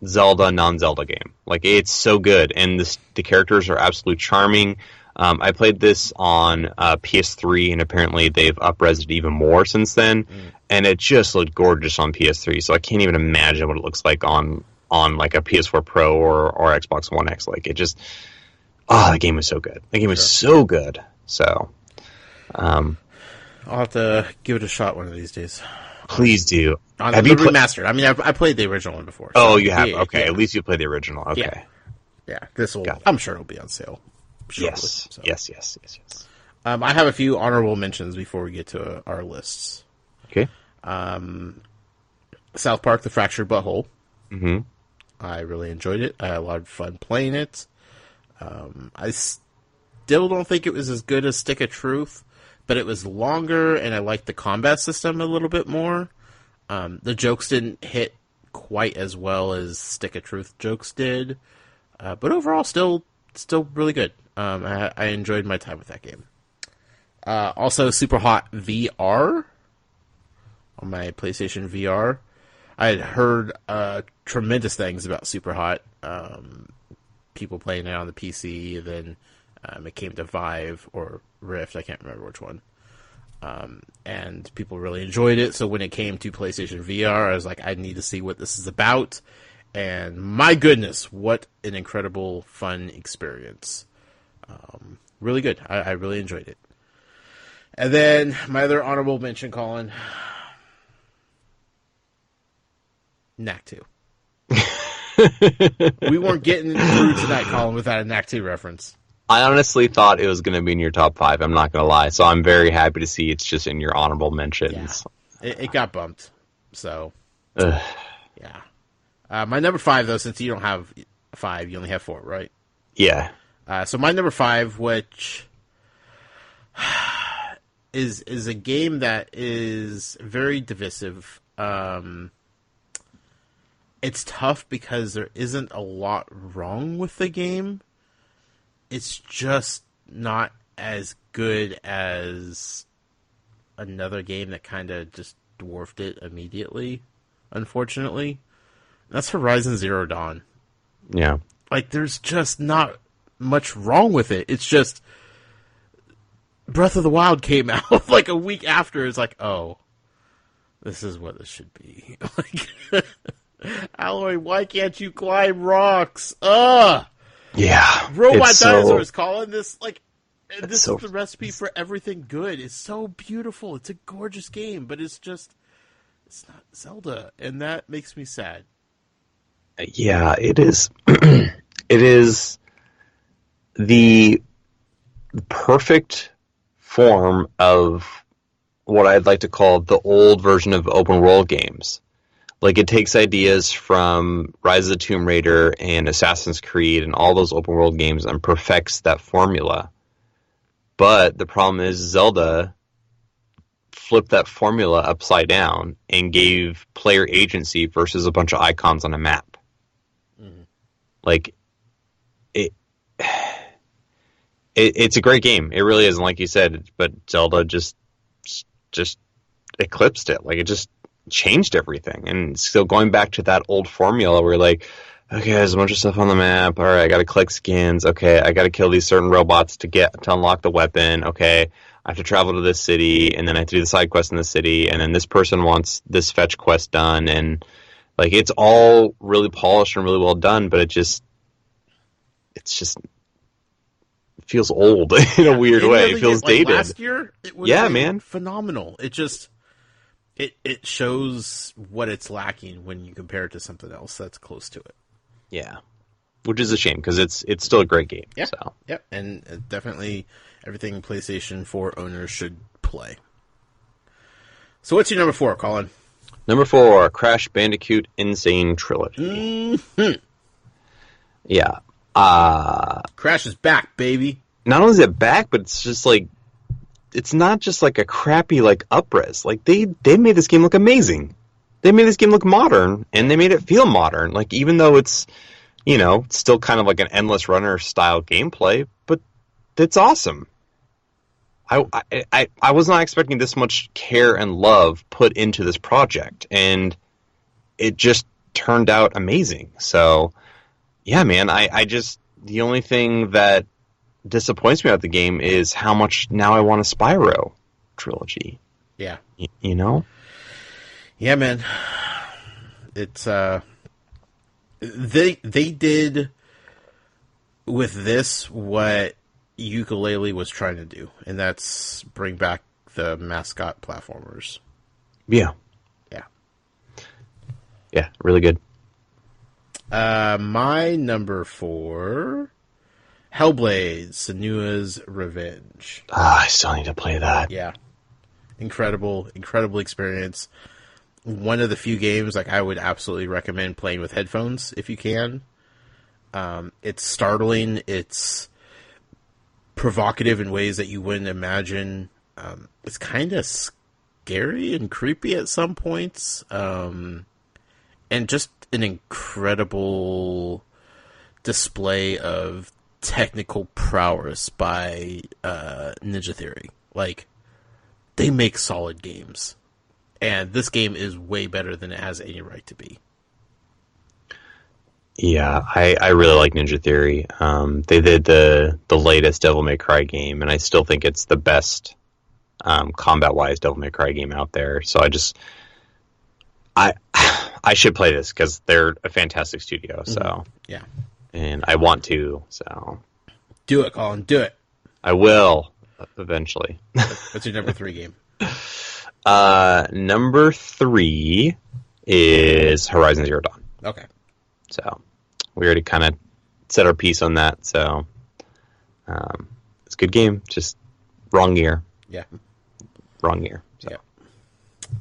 Zelda non-Zelda game. Like, it's so good, and the characters are absolutely charming. I played this on PS3, and apparently they've up-resed it even more since then, and it just looked gorgeous on PS3, so I can't even imagine what it looks like on like a PS4 Pro or Xbox One X. Like, it just... Oh, the game was so good. The game was so good. So, I'll have to give it a shot one of these days. Please do. Have you remastered? I mean, I played the original one before. So you have? Okay, yeah. At least you played the original. Okay. Yeah. I'm sure it'll be on sale shortly. Yes. So. Yes. I have a few honorable mentions before we get to our lists. Okay. South Park: The Fractured Butthole. Mm-hmm. I really enjoyed it. I had a lot of fun playing it. I still don't think it was as good as Stick of Truth, but it was longer, and I liked the combat system a little bit more. The jokes didn't hit quite as well as Stick of Truth jokes did, but overall, still really good. I enjoyed my time with that game. Also, Super Hot VR on my PlayStation VR. I had heard tremendous things about Superhot. People playing it on the PC, and then it came to Vive or Rift. I can't remember which one. And people really enjoyed it. So when it came to PlayStation VR, I was like, I need to see what this is about. And my goodness, what an incredible, fun experience. Really good. I really enjoyed it. And then my other honorable mention, Colin, Knack 2. We weren't getting through tonight, Colin, without a Knack 2 reference. I honestly thought it was going to be in your top 5. I'm not going to lie. So I'm very happy to see it's just in your honorable mentions. Yeah. It got bumped. So, Ugh. yeah. My number 5, though, since you don't have 5, you only have 4, right? Yeah. So my number 5, which is a game that is very divisive. It's tough because there isn't a lot wrong with the game. It's just not as good as another game that kind of just dwarfed it immediately, unfortunately. That's Horizon Zero Dawn. Yeah. Like, there's just not much wrong with it. It's just Breath of the Wild came out like a week after. It's like, oh, this is what this should be. Like, Aloy, why can't you climb rocks? Ugh! Yeah. Robot Dinosaurs, Colin. This is so, the recipe for everything good. It's so beautiful. It's a gorgeous game, but it's not Zelda, and that makes me sad. Yeah, it is. It is the perfect form of what I'd like to call the old version of open world games. Like, it takes ideas from Rise of the Tomb Raider and Assassin's Creed and all those open world games and perfects that formula. But the problem is Zelda flipped that formula upside down and gave player agency versus a bunch of icons on a map. Mm-hmm. Like, it's a great game. It really is, and like you said, but Zelda just eclipsed it. Like, it just changed everything. And still going back to that old formula where, like, okay, there's a bunch of stuff on the map. All right, I got to collect skins. Okay, I got to kill these certain robots to unlock the weapon. Okay, I have to travel to this city, and then I have to do the side quest in the city, and then this person wants this fetch quest done, and like, it's all really polished and really well done, but it's just feels old in a weird way. It feels dated. Last year, it was man, phenomenal. It just it shows what it's lacking when you compare it to something else that's close to it. Yeah, which is a shame because it's still a great game. Yeah, so. Yep, and definitely everything PlayStation 4 owners should play. So what's your number 4, Colin? Number 4, Crash Bandicoot Insane Trilogy. Mm-hmm. Yeah. Crash is back, baby. Not only is it back, but it's just like, it's not just like a crappy like up-res. Like, they made this game look amazing. They made this game look modern, and they made it feel modern. Like, even though it's, it's still kind of like an Endless Runner style gameplay, but it's awesome. I was not expecting this much care and love put into this project, and it just turned out amazing. So, yeah, man, the only thing that disappoints me about the game is how much now I want a Spyro trilogy. Yeah. Yeah, man. It's, they did with this what Yooka-Laylee was trying to do, and that's bring back the mascot platformers. Yeah. Yeah. Yeah, really good. My number 4, Hellblade: Senua's Revenge. I still need to play that. Yeah. Incredible experience. One of the few games I would absolutely recommend playing with headphones if you can. It's startling. It's provocative in ways that you wouldn't imagine. It's kind of scary and creepy at some points. And just an incredible display of technical prowess by Ninja Theory. Like, they make solid games. And this game is way better than it has any right to be. Yeah, I really like Ninja Theory. They did the latest Devil May Cry game, and I still think it's the best combat-wise Devil May Cry game out there. So I should play this because they're a fantastic studio. So yeah, and I want to. So do it, Colin. Do it. I will eventually. What's your number 3 game? Number 3 is Horizon Zero Dawn. Okay. So we already kind of set our piece on that. So it's a good game. Just wrong year. Yeah. Wrong year. So.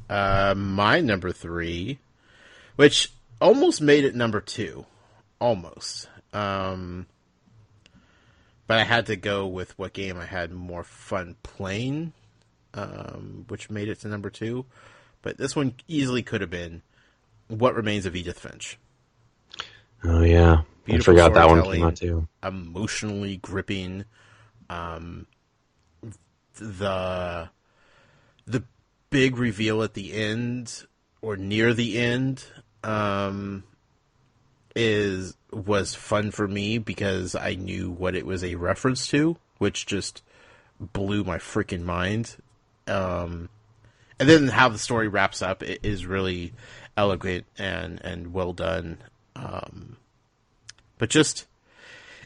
Yeah. My number 3, which almost made it number 2. Almost. But I had to go with what game I had more fun playing, which made it to number 2. But this one easily could have been What Remains of Edith Finch. Oh, yeah. Beautiful I forgot that one came out, too. Emotionally gripping. The big reveal at the end, or near the end, was fun for me because I knew what it was a reference to, which just blew my freaking mind. And then how the story wraps up is really elegant and well done. But just,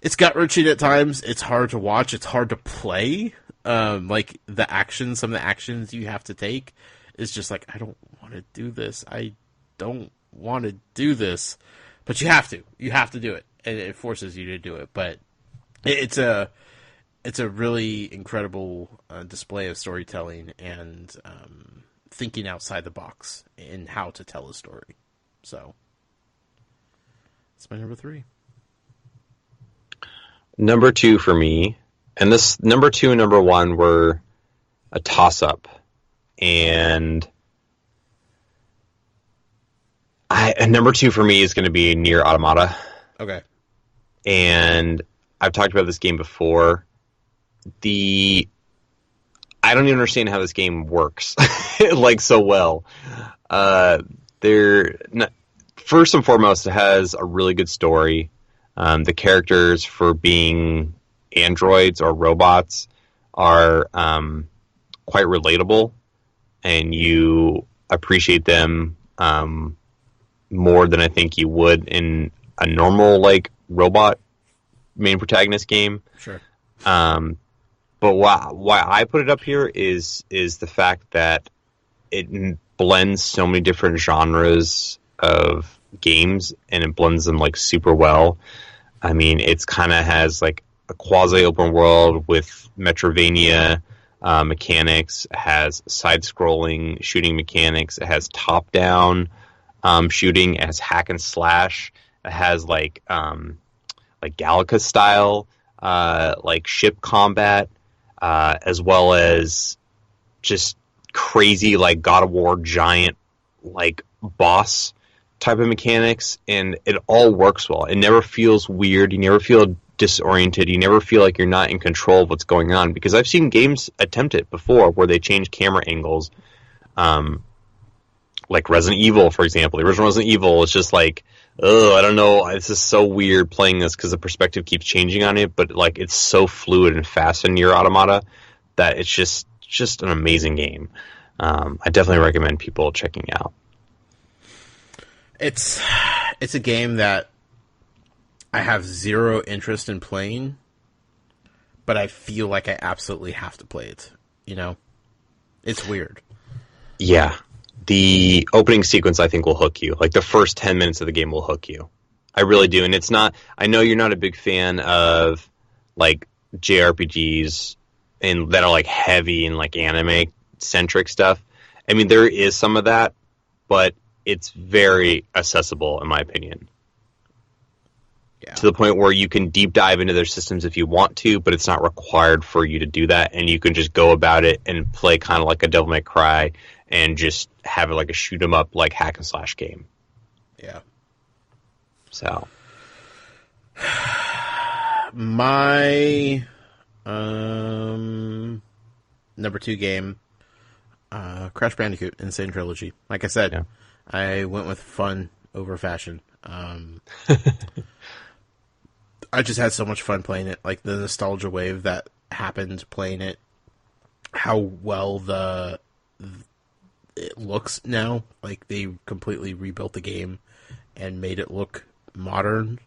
it's gut-wrenching at times. It's hard to watch. It's hard to play. Like some of the actions you have to take is just like, I don't want to do this. I don't want to do this. But you have to. You have to do it. And it forces you to do it. But it's a really incredible display of storytelling and thinking outside the box in how to tell a story. So, it's my number 3. Number 2 for me, and this number 2 and number 1 were a toss-up, and number 2 for me is going to be Nier Automata. Okay. And I've talked about this game before. I don't even understand how this game works like so well. First and foremost, it has a really good story. The characters, for being androids or robots, are quite relatable, and you appreciate them more than I think you would in a normal like robot main protagonist game. Sure. But why I put it up here is the fact that it blends so many different genres of games, and it blends them like super well. I mean, it's kind of has like a quasi open world with Metroidvania mechanics. It has side scrolling shooting mechanics. It has top down shooting. It has hack and slash. It has like Galaga style like ship combat, as well as just crazy like God of War giant like boss type of mechanics, and it all works well. It never feels weird. You never feel disoriented. You never feel like you're not in control of what's going on, because I've seen games attempt it before where they change camera angles, like Resident Evil, for example. The original Resident Evil is just like, oh, I don't know, this is so weird playing this because the perspective keeps changing on it, but like it's so fluid and fast in Nier Automata that it's just an amazing game. I definitely recommend people checking out. It's a game that I have zero interest in playing, but I feel like I absolutely have to play it. You know? It's weird. Yeah. The opening sequence, I think, will hook you. Like, the first 10 minutes of the game will hook you. I really do. And it's not... I know you're not a big fan of, like, JRPGs and that are, like, heavy and, like, anime-centric stuff. I mean, there is some of that, but it's very accessible, in my opinion. Yeah. To the point where you can deep dive into their systems if you want to, but it's not required for you to do that, and you can just go about it and play kind of like a Devil May Cry and just have it like a shoot 'em up, like hack and slash game. Yeah. So, my number 2 game Crash Bandicoot Insane Trilogy. Like I said, Yeah. I went with fun over fashion. I just had so much fun playing it. Like the nostalgia wave that happened playing it, how well it looks now. Like they completely rebuilt the game and made it look modern.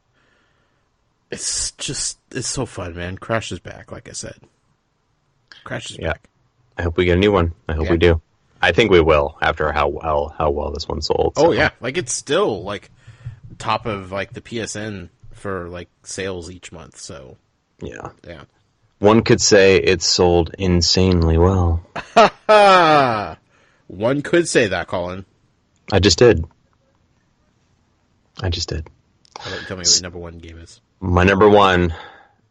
It's so fun, man. Crash is back, like I said. Crash is back. I hope we get a new one. I hope we do. I think we will after how well this one sold. So. Oh yeah, like it's still like top of like the PSN for like sales each month. So yeah. One could say it sold insanely well. One could say that, Colin. I just did. Tell me what your number one game is. My number one,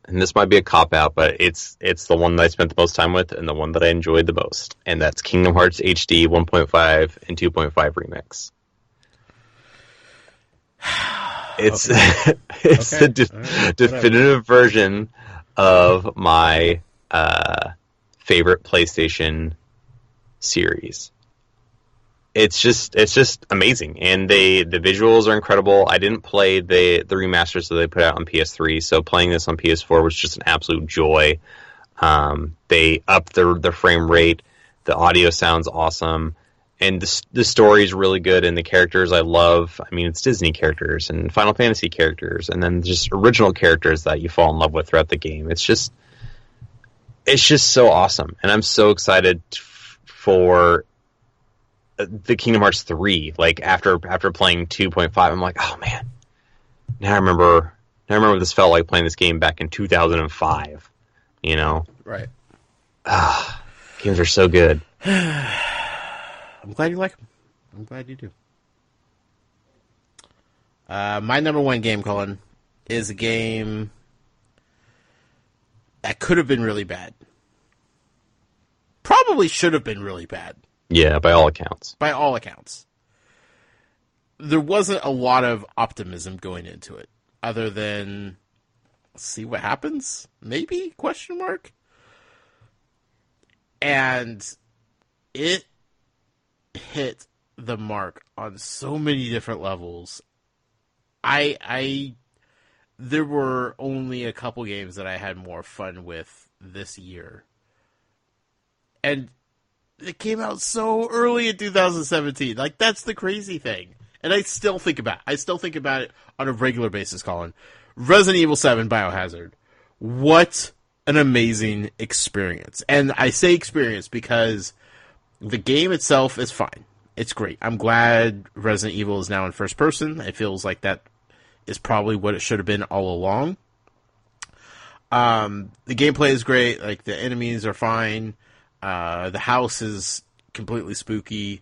and this might be a cop-out, but it's the one that I spent the most time with and the one that I enjoyed the most, and that's Kingdom Hearts HD 1.5 and 2.5 Remix. It's the definitive version of my favorite PlayStation series. It's just amazing, and the visuals are incredible. I didn't play the remasters that they put out on PS3, so playing this on PS4 was just an absolute joy. They upped the frame rate, the audio sounds awesome, and the story is really good, and the characters I love. I mean, it's Disney characters and Final Fantasy characters, and then just original characters that you fall in love with throughout the game. It's just so awesome, and I'm so excited for the Kingdom Hearts 3, like after playing 2.5, I'm like, oh man, now I remember what this felt like playing this game back in 2005. You know, right? Games are so good. I'm glad you like them. I'm glad you do. My number one game, Colin, is a game that could have been really bad. Probably should have been really bad. Yeah, by all accounts. By all accounts. There wasn't a lot of optimism going into it, other than see what happens, maybe, question mark. And it hit the mark on so many different levels. There were only a couple games that I had more fun with this year. And it came out so early in 2017. Like, that's the crazy thing. And I still think about it on a regular basis, Colin. Resident Evil 7 Biohazard. What an amazing experience. And I say experience because the game itself is fine. It's great. I'm glad Resident Evil is now in first person. It feels like that is probably what it should have been all along. The gameplay is great. Like, the enemies are fine. The house is completely spooky.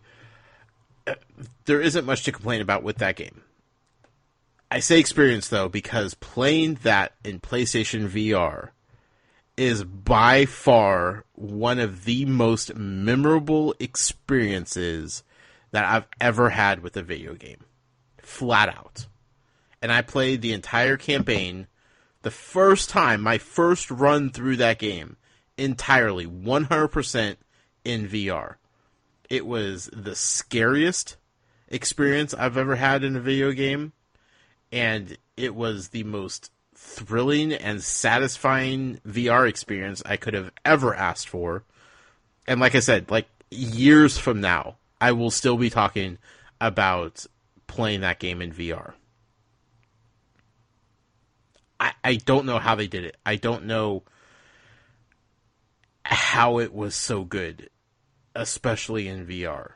There isn't much to complain about with that game. I say experience, though, because playing that in PlayStation VR is by far one of the most memorable experiences that I've ever had with a video game. Flat out. And I played the entire campaign the first time, my first run through that game, entirely, 100% in VR. It was the scariest experience I've ever had in a video game, and it was the most thrilling and satisfying VR experience I could have ever asked for. And like I said, like years from now, I will still be talking about playing that game in VR. I don't know how they did it. I don't know how it was so good, especially in VR.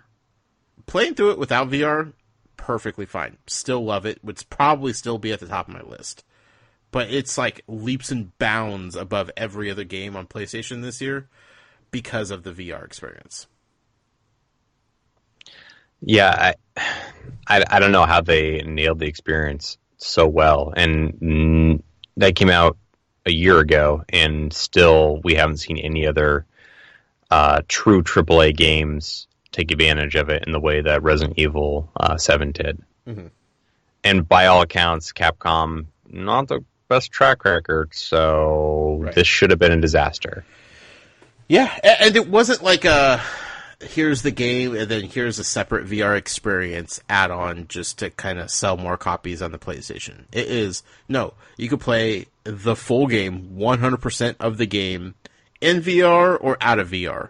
Playing through it without VR, perfectly fine. Still love it. Would probably still be at the top of my list. But it's like leaps and bounds above every other game on PlayStation this year because of the VR experience. Yeah, I don't know how they nailed the experience so well. And that came out a year ago, and still we haven't seen any other true AAA games take advantage of it in the way that Resident Evil 7 did. Mm-hmm. And by all accounts, Capcom, not the best track record, so This should have been a disaster. Yeah, and it wasn't like here's the game, and then here's a separate VR experience add-on just to kind of sell more copies on the PlayStation. It is, no, you could play the full game, 100% of the game, in VR or out of VR.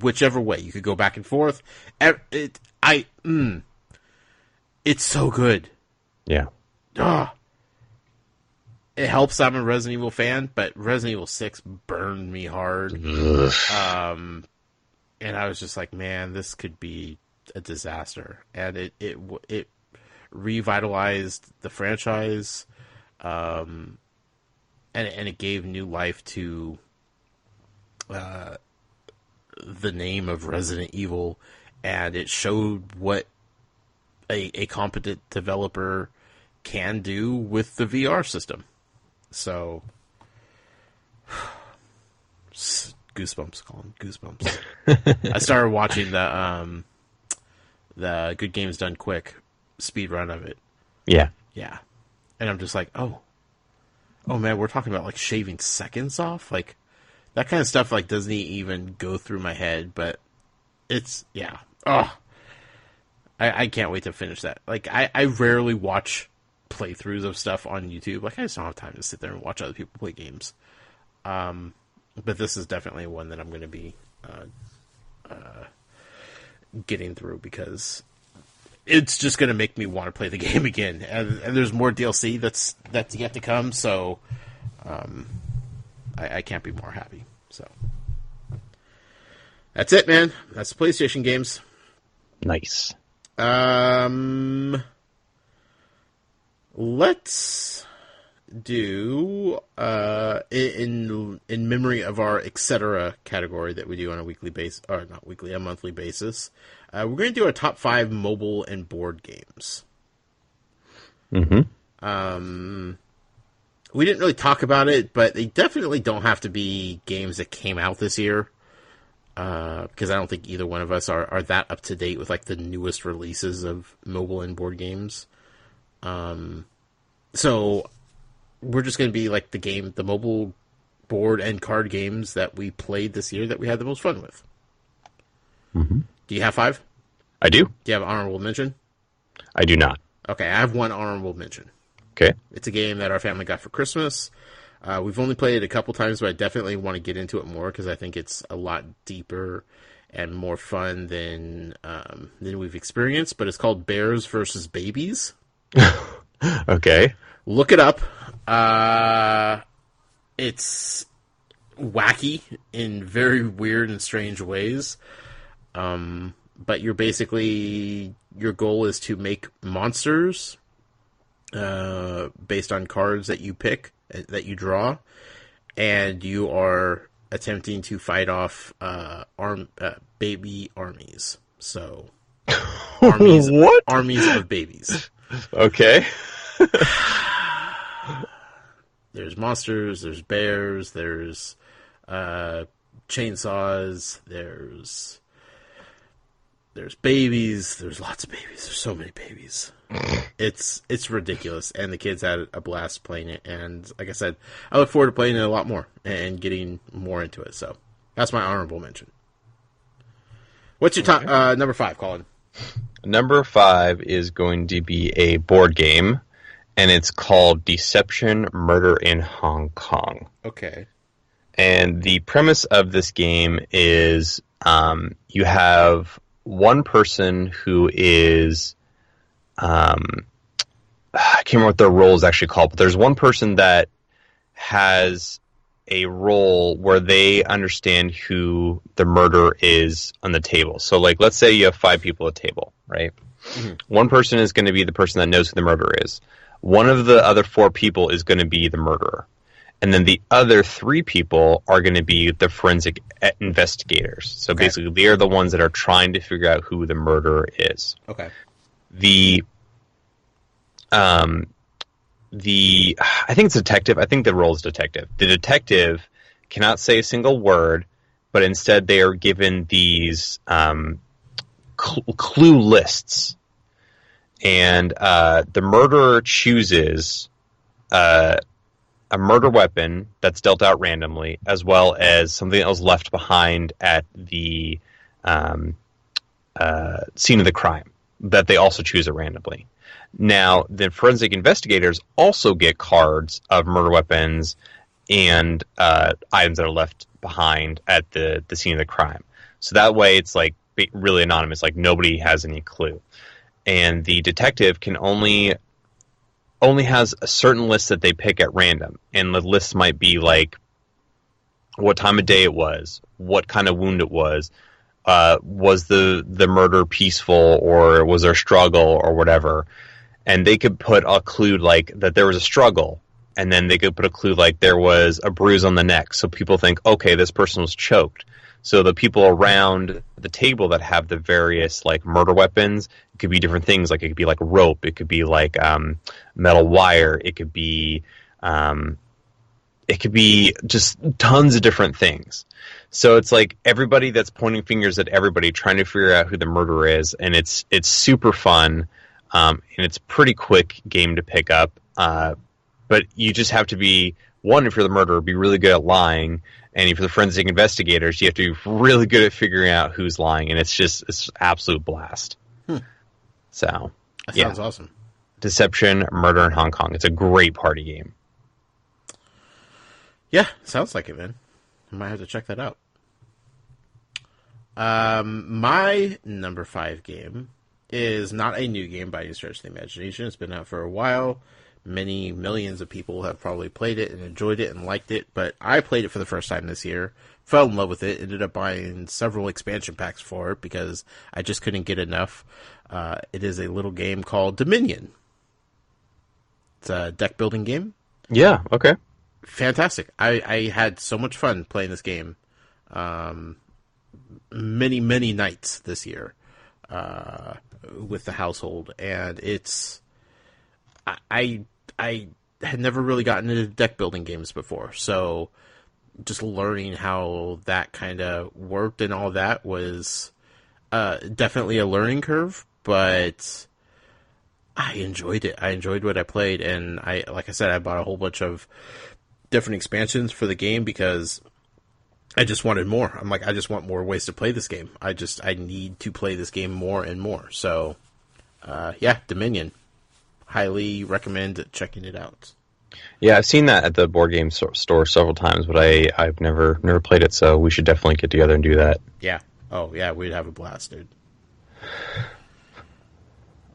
Whichever way. You could go back and forth. It's so good. Yeah. It helps I'm a Resident Evil fan, but Resident Evil 6 burned me hard. And I was just like, man, this could be a disaster. And it revitalized the franchise, and it gave new life to the name of Resident Evil, and it showed what a competent developer can do with the VR system. So, goosebumps, Colin, goosebumps. I started watching the Good Games Done Quick speed run of it. Yeah. Yeah. And I'm just like, oh man, we're talking about like shaving seconds off? Like, that kind of stuff like doesn't even go through my head, but it's, yeah. Oh, I can't wait to finish that. Like, I rarely watch playthroughs of stuff on YouTube. Like, I just don't have time to sit there and watch other people play games. But this is definitely one that I'm going to be getting through, because it's just going to make me want to play the game again. And there's more DLC that's yet to come, so I can't be more happy. So that's it, man. That's the PlayStation games. Nice. Let's do in memory of our etc. category that we do on a weekly basis, or not weekly, a monthly basis. We're going to do our top 5 mobile and board games. Mm-hmm. We didn't really talk about it, but they definitely don't have to be games that came out this year, because I don't think either one of us are that up to date with like the newest releases of mobile and board games. So we're just going to be like the mobile board and card games that we played this year that we had the most fun with. Mm-hmm. Do you have 5? I do. Do you have an honorable mention? I do not. Okay, I have one honorable mention. Okay. It's a game that our family got for Christmas. We've only played it a couple times, but I definitely want to get into it more because I think it's a lot deeper and more fun than we've experienced. But it's called Bears versus Babies. Okay. Look it up. It's wacky in very weird and strange ways. But your goal is to make monsters based on cards that you pick, that you draw, and you are attempting to fight off baby armies. So armies, what? Armies of babies. Okay. There's monsters, there's bears, there's chainsaws, there's babies, there's lots of babies, there's so many babies. It's ridiculous, and the kids had a blast playing it, and like I said, I look forward to playing it a lot more and getting more into it, so that's my honorable mention. What's your top number 5, Colin? Number 5 is going to be a board game, and it's called Deception Murder in Hong Kong. Okay. And the premise of this game is you have one person who is... I can't remember what their role is actually called, but there's one person that has a role where they understand who the murderer is on the table. So, like, let's say you have 5 people at the table, right? Mm-hmm. One person is going to be the person that knows who the murderer is. One of the other 4 people is going to be the murderer. And then the other 3 people are going to be the forensic investigators. So basically, they're the ones that are trying to figure out who the murderer is. Okay. I think it's detective. I think the role is detective. The detective cannot say a single word, but instead they are given these clue lists. And the murderer chooses a murder weapon that's dealt out randomly, as well as something that was left behind at the scene of the crime that they also choose it randomly. Now, the forensic investigators also get cards of murder weapons and items that are left behind at the scene of the crime. So that way it's like really anonymous, like nobody has any clue. And the detective can only has a certain list that they pick at random. And the list might be like what time of day it was, what kind of wound it was the murder peaceful or was there a struggle or whatever. And they could put a clue like that there was a struggle, and then they could put a clue like there was a bruise on the neck. So people think, okay, this person was choked. So the people around the table that have the various like murder weapons, it could be different things. Like it could be like rope, it could be like metal wire, it could be just tons of different things. So it's like everybody that's pointing fingers at everybody, trying to figure out who the murderer is, and it's super fun, and it's a pretty quick game to pick up. But you just have to be, one, if you're the murderer, be really good at lying. And if you're the forensic investigators, you have to be really good at figuring out who's lying. And it's absolute blast. So, that sounds awesome. Deception, Murder in Hong Kong. It's a great party game. Yeah, sounds like it, man. I might have to check that out. My number 5 game is not a new game by any stretch of the imagination. It's been out for a while. Many millions of people have probably played it and enjoyed it and liked it, but I played it for the first time this year, fell in love with it, ended up buying several expansion packs for it because I just couldn't get enough. It is a little game called Dominion. It's a deck building game. Yeah, okay. Fantastic. I had so much fun playing this game. Many nights this year with the household, and it's I had never really gotten into deck building games before, so just learning how that kind of worked and all that was definitely a learning curve, but I enjoyed it. I enjoyed what I played, and like I said, I bought a whole bunch of different expansions for the game because I just wanted more. I'm like, I just want more ways to play this game. I need to play this game more and more. So, yeah, Dominion. Highly recommend checking it out. Yeah, I've seen that at the board game store several times, but I've never played it, so we should definitely get together and do that. Yeah. Oh, yeah, we'd have a blast, dude.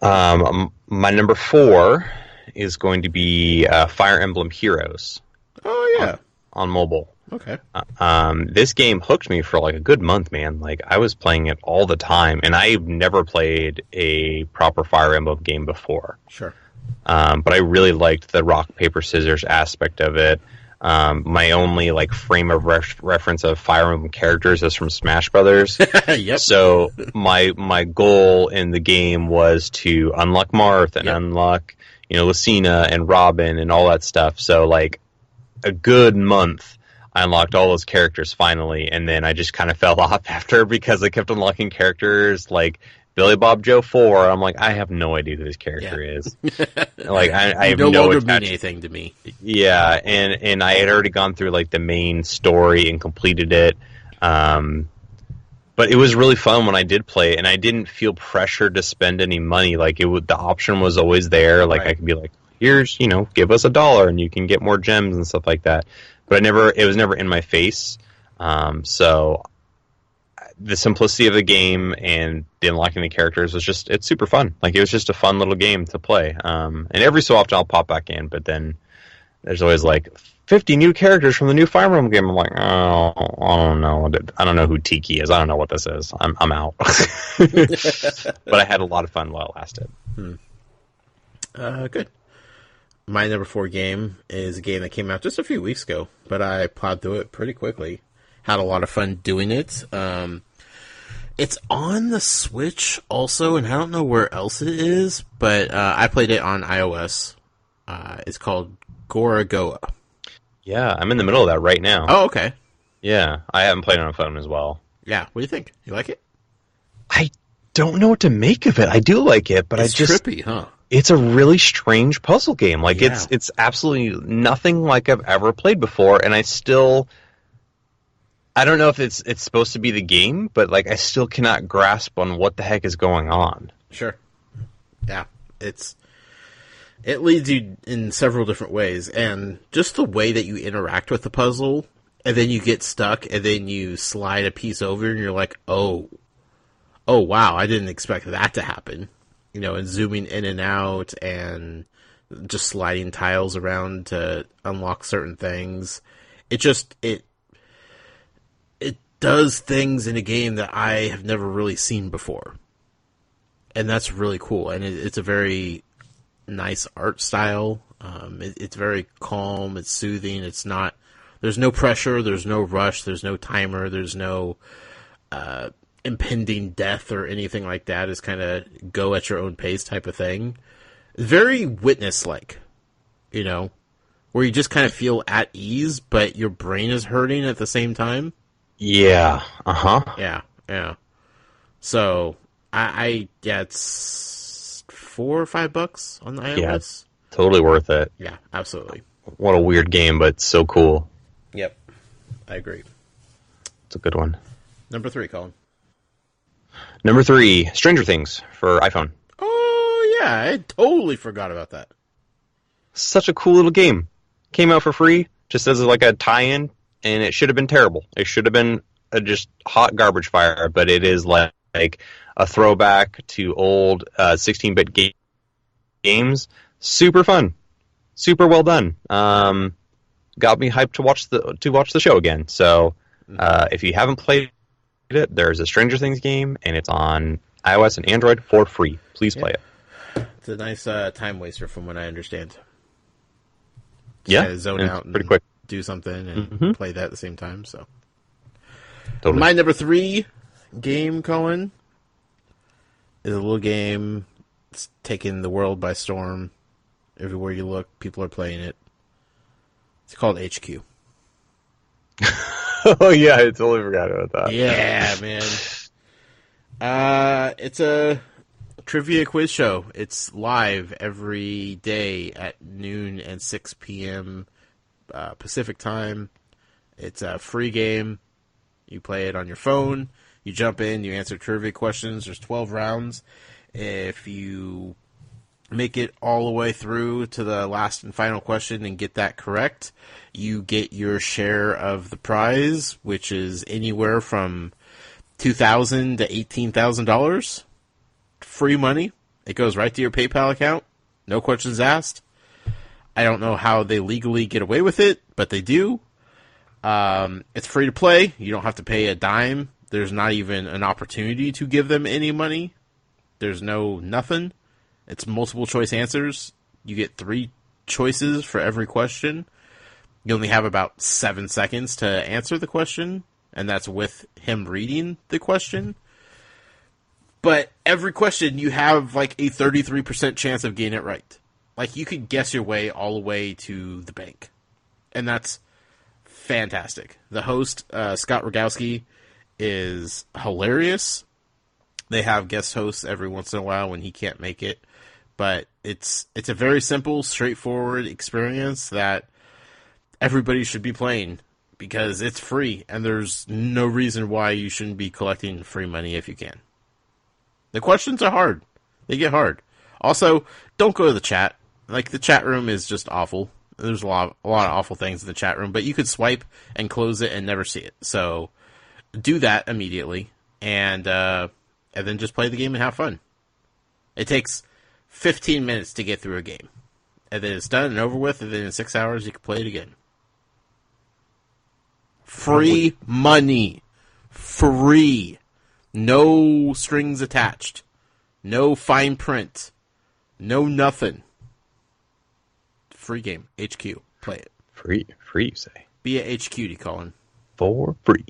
My number 4 is going to be Fire Emblem Heroes. Oh, yeah. On mobile. Okay. This game hooked me for like a good month, man. Like I was playing it all the time, and I've never played a proper Fire Emblem game before. Sure. But I really liked the rock, paper, scissors aspect of it. My only like frame of reference of Fire Emblem characters is from Smash Brothers. Yep. So my goal in the game was to unlock Marth and unlock, Lucina and Robin and all that stuff. So like a good month, I unlocked all those characters finally, and then I just kind of fell off after because I kept unlocking characters like Billy Bob Joe 4. I'm like, I have no idea who this character is. Like, I have no no longer mean anything to me. Yeah, and I had already gone through like the main story and completed it. But it was really fun when I did play it, and I didn't feel pressured to spend any money. Like the option was always there. Like I could be like, here's, give us $1 and you can get more gems and stuff like that. But it was never in my face. So the simplicity of the game and the unlocking the characters it's super fun. Like it was just a fun little game to play. And every so often I'll pop back in, but then there's always like 50 new characters from the new Fire Emblem game. I'm like, oh, I don't know. I don't know who Tiki is. I don't know what this is. I'm out. But I had a lot of fun while it lasted. Good. My number 4 game is a game that came out just a few weeks ago, but I plowed through it pretty quickly. Had a lot of fun doing it. It's on the Switch also, and I don't know where else it is, but I played it on iOS. It's called Gorogoa. Yeah, I'm in the middle of that right now. Oh, okay. Yeah, I haven't played on a phone as well. Yeah, what do you think? You like it? I don't know what to make of it. I do like it, but it's trippy, huh? It's a really strange puzzle game. Like it's absolutely nothing like I've ever played before, and I don't know if it's supposed to be the game, but like I still cannot grasp on what the heck is going on. Sure. Yeah, it leads you in several different ways, and just the way that you interact with the puzzle, and then you get stuck, and then you slide a piece over, and you're like, oh wow, I didn't expect that to happen. You know, and zooming in and out, and just sliding tiles around to unlock certain things. It does things in a game that I have never really seen before. And that's really cool. And it's a very nice art style. It's very calm. It's soothing. There's no pressure. There's no rush. There's no timer. There's no impending death or anything like that. It's kind of go at your own pace type of thing. It's very Witness-like, you know, where you just kind of feel at ease, but your brain is hurting at the same time. Yeah. Yeah. So it's $4 or $5 on the iOS. Yeah, totally worth it. Yeah, absolutely. What a weird game, but so cool. Yep, I agree. It's a good one. Number 3, Colin. Number 3, Stranger Things for iPhone. Oh yeah, I totally forgot about that. Such a cool little game. Came out for free, just as like a tie-in, and it should have been terrible. It should have been a just hot garbage fire, but it is like a throwback to old 16-bit games. Super fun, super well done. Got me hyped to watch the show again. So if you haven't played it, there's a Stranger Things game, and it's on iOS and Android for free. Please play it. It's a nice time waster, from what I understand. Yeah, zone out and pretty quick. Do something and play that at the same time. So, totally. My number 3 game, Colin, is a little game. It's taking the world by storm. Everywhere you look, people are playing it. It's called HQ. Oh yeah, I totally forgot about that. Yeah, man. It's a trivia quiz show. It's live every day at noon and 6 p.m. Pacific time. It's a free game. You play it on your phone. You jump in, you answer trivia questions. There's 12 rounds. If you make it all the way through to the last and final question and get that correct, you get your share of the prize, which is anywhere from $2,000 to $18,000. Free money. It goes right to your PayPal account. No questions asked. I don't know how they legally get away with it, but they do. It's free to play. You don't have to pay a dime. There's not even an opportunity to give them any money. There's nothing. It's multiple choice answers. You get 3 choices for every question. You only have about 7 seconds to answer the question, and that's with him reading the question. But every question, you have like a 33% chance of getting it right. Like, you could guess your way all the way to the bank. And that's fantastic. The host, Scott Rogowski, is hilarious. They have guest hosts every once in a while when he can't make it. But it's a very simple, straightforward experience that everybody should be playing because it's free, and there's no reason why you shouldn't be collecting free money if you can. The questions are hard. They get hard. Also, don't go to the chat. Like, the chat room is just awful. There's a lot of awful things in the chat room, but you could swipe and close it and never see it. So do that immediately, and then just play the game and have fun. It takes 15 minutes to get through a game, and then it's done and over with, and then in 6 hours you can play it again. Free money. Free. No strings attached. No fine print. No nothing. Free game. HQ. Play it. Free, you say? Be a HQ, Colin. For free.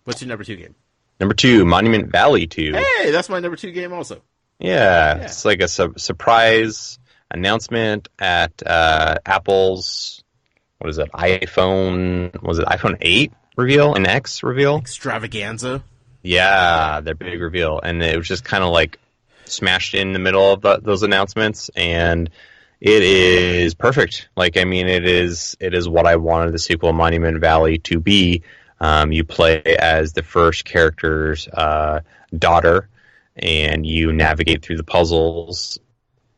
What's your number 2 game? Number 2, Monument Valley 2. Hey, that's my number 2 game also. Yeah. It's like a surprise announcement at Apple's, what is it, iPhone 8 reveal? An X reveal? Extravaganza. Yeah, their big reveal. And it was just kind of like smashed in the middle of those announcements, and It is perfect. Like, I mean, it is what I wanted the sequel Monument Valley to be. You play as the first character's daughter, and you navigate through the puzzles.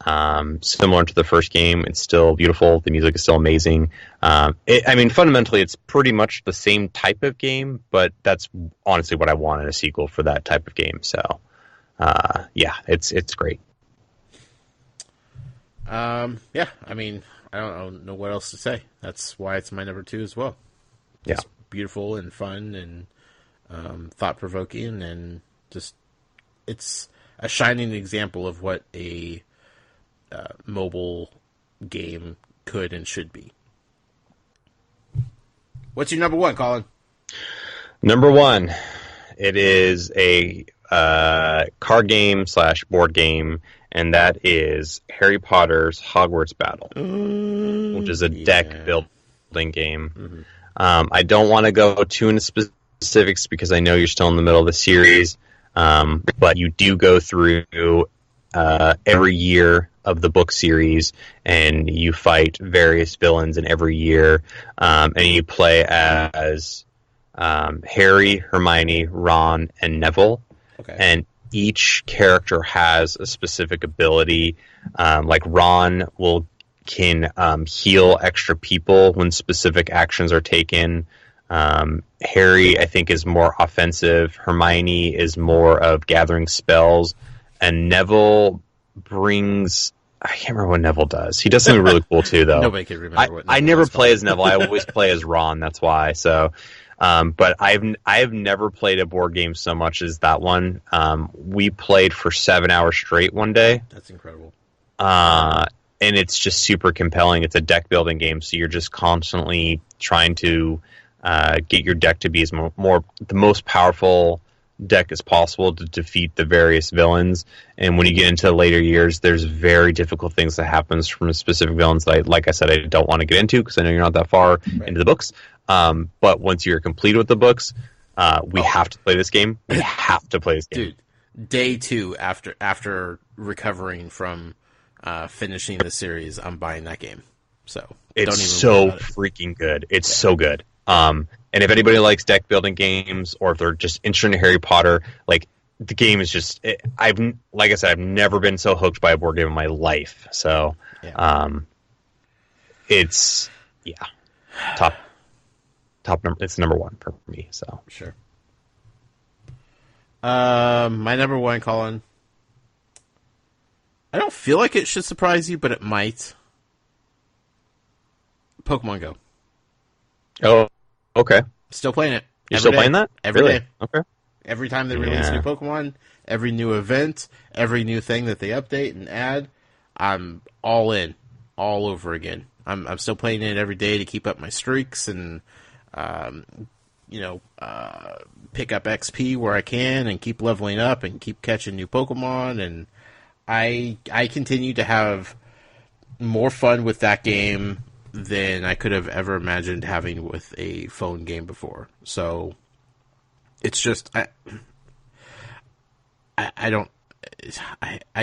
Similar to the first game, it's still beautiful. The music is still amazing. I mean, fundamentally, it's pretty much the same type of game, but that's honestly what I want in a sequel for that type of game. So, yeah, it's great. Yeah, I mean, I don't know what else to say. That's why it's my number two as well. Yeah. It's beautiful and fun and thought provoking, and just it's a shining example of what a mobile game could and should be. What's your number one, Colin? Number one, it is a card game / board game, and that is Harry Potter's Hogwarts Battle, which is a deck building game. Mm-hmm. I don't want to go too into specifics because I know you're still in the middle of the series, but you do go through every year of the book series, and you fight various villains in every year, and you play as Harry, Hermione, Ron, and Neville. Okay. And each character has a specific ability. Like Ron can heal extra people when specific actions are taken. Harry, I think, is more offensive. Hermione is more of gathering spells. And Neville brings... I can't remember what Neville does. He does something really cool, too, though. Nobody can remember what Neville I never does. play as Neville. I always play as Ron. That's why. So... but I've never played a board game so much as that one. We played for 7 hours straight one day. That's incredible. And it's just super compelling. It's a deck building game, so you're just constantly trying to get your deck to be as the most powerful deck as possible to defeat the various villains. And when you get into later years, there's very difficult things that happens from specific villains that, like I said, I don't want to get into because I know you're not that far into the books. But once you're complete with the books, we have to play this game. We have to play this game. Dude, day 2 after recovering from finishing the series, I'm buying that game. So it's so freaking good. It's so good. And if anybody likes deck building games, or if they're just interested in Harry Potter, like the game is just. Like I said, I've never been so hooked by a board game in my life. So, it's top number. It's number one for me. So sure. My number one, Colin. I don't feel like it should surprise you, but it might. Pokemon Go. Oh, okay. Still playing it. You're still playing that? Every day. Okay. Every time they release new Pokemon, every new event, every new thing that they update and add, I'm all in, all over again. I'm still playing it every day to keep up my streaks and, pick up XP where I can and keep leveling up and keep catching new Pokemon. And I continue to have more fun with that game than I could have ever imagined having with a phone game before. So it's just I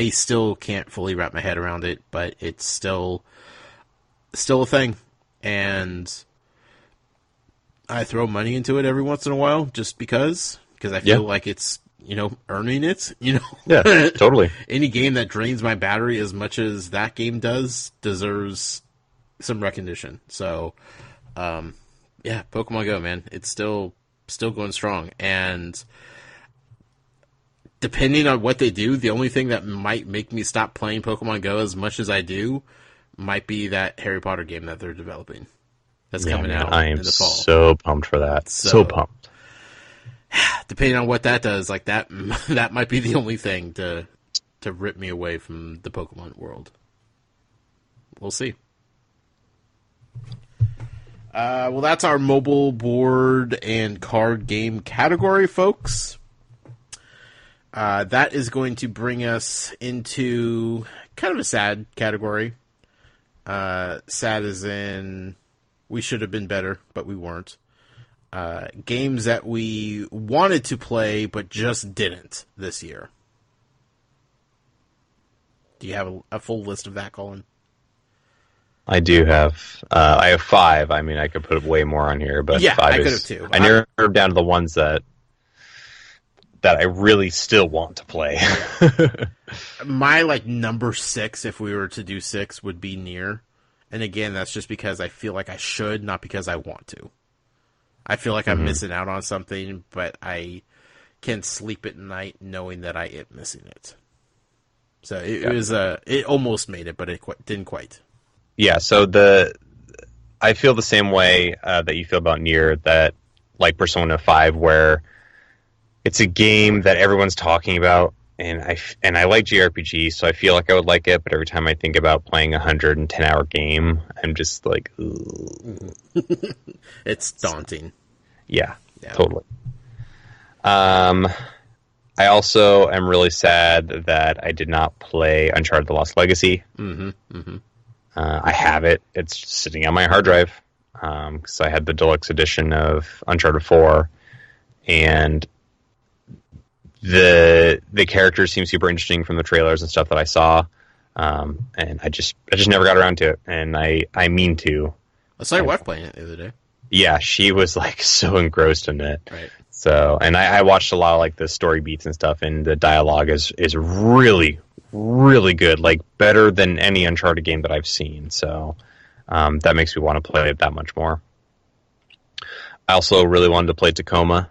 still can't fully wrap my head around it, but it's still a thing, and I throw money into it every once in a while just because I feel like it's earning it. Yeah, totally. Any game that drains my battery as much as that game does deserves some recognition. So, Pokemon Go, man, it's still going strong. And depending on what they do, the only thing that might make me stop playing Pokemon Go as much as I do might be that Harry Potter game that they're developing. That's coming out in the fall. So pumped for that. So pumped. Depending on what that does, like that might be the only thing to rip me away from the Pokemon world. We'll see. Well, that's our mobile board and card game category, folks. That is going to bring us into kind of a sad category. Sad as in we should have been better, but we weren't. Games that we wanted to play, but just didn't this year. Do you have a full list of that, Colin? I do have. I have 5. I mean, I could put way more on here, but Yeah, 5 I could is. have too. I narrowed down to the ones that I really still want to play. My like number 6, if we were to do 6, would be Nier. And again, that's just because I feel like I should, not because I want to. I feel like I'm missing out on something, but I can sleep at night knowing that I am missing it. So it was it almost made it, but it didn't quite. Yeah, so I feel the same way that you feel about Nier, that like Persona 5, where it's a game that everyone's talking about, and I like JRPG, so I feel like I would like it, but every time I think about playing a 110-hour game, I'm just like, It's daunting. Yeah, totally. I also am really sad that I did not play Uncharted: The Lost Legacy. I have it. It's sitting on my hard drive because I had the deluxe edition of Uncharted 4, and the characters seem super interesting from the trailers and stuff that I saw, and I just never got around to it, and I mean to. I saw your wife playing it the other day. Yeah, she was like so engrossed in it. Right. So, and I watched a lot of like the story beats and stuff, and the dialogue is really, really good, like better than any Uncharted game that I've seen. So that makes me want to play it that much more. I also really wanted to play Tacoma.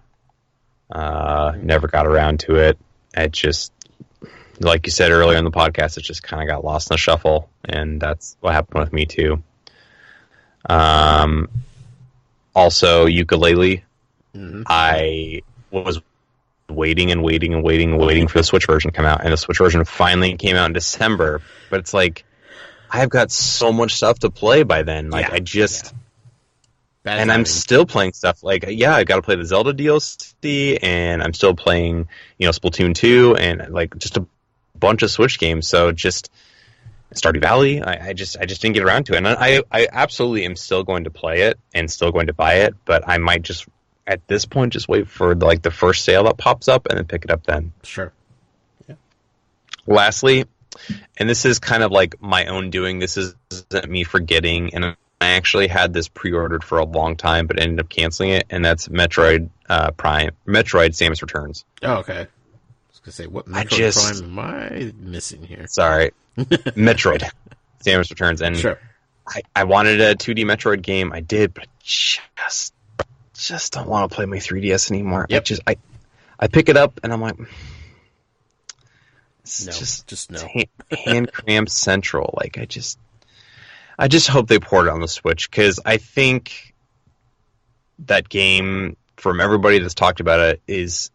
Never got around to it. It just, like you said earlier in the podcast, it just kind of got lost in the shuffle, and that's what happened with me too. Also, Yooka-Laylee. I was waiting for the Switch version to come out, and the Switch version finally came out in December. But it's like, I've got so much stuff to play by then. Like, I'm still playing stuff. Like, I got to play the Zelda DLC, and I'm still playing, Splatoon 2, and like just a bunch of Switch games. So just Stardew Valley, I just didn't get around to it. And I absolutely am still going to play it and still going to buy it, but I might just, at this point, just wait for like the first sale that pops up and then pick it up then. Sure. Yeah. Lastly, and this is kind of like my own doing, this isn't me forgetting, and I actually had this pre-ordered for a long time, but ended up canceling it, and that's Metroid Samus Returns. Oh, okay. I was going to say, what Metroid Prime am I missing here? Sorry. Metroid Samus Returns, and sure. I wanted a 2D Metroid game. I did, but I just don't want to play my 3DS anymore. Yep. I pick it up and I'm like, no. Hand cramp central. Like I just hope they port it on the Switch, because I think that game, from everybody that's talked about it, is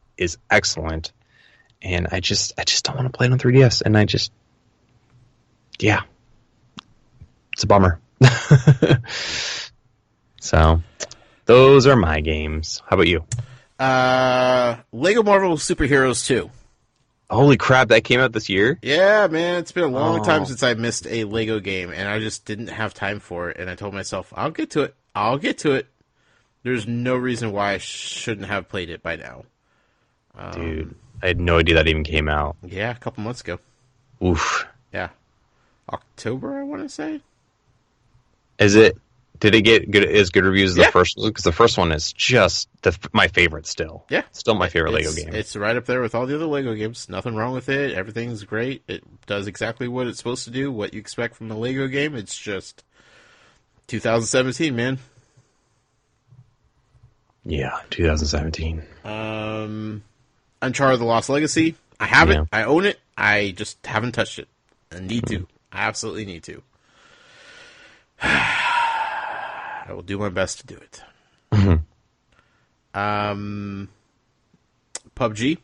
excellent, and I just don't want to play it on 3DS, and it's a bummer. So, those are my games. How about you? Lego Marvel Superheroes 2. Holy crap, that came out this year? Yeah, man, it's been a long time since I missed a Lego game, and I just didn't have time for it, and I told myself, I'll get to it. There's no reason why I shouldn't have played it by now. Dude, I had no idea that even came out. Yeah, a couple months ago. Oof. Yeah. October, I want to say. Did it get good reviews as the first one? Because the first one is just my favorite still. Yeah. Still my favorite Lego game. It's right up there with all the other Lego games. Nothing wrong with it. Everything's great. It does exactly what it's supposed to do, what you expect from a Lego game. It's just 2017, man. Yeah, 2017. Uncharted: The Lost Legacy. I have it. I own it. I just haven't touched it. I need to. I absolutely need to. I will do my best to do it. PUBG.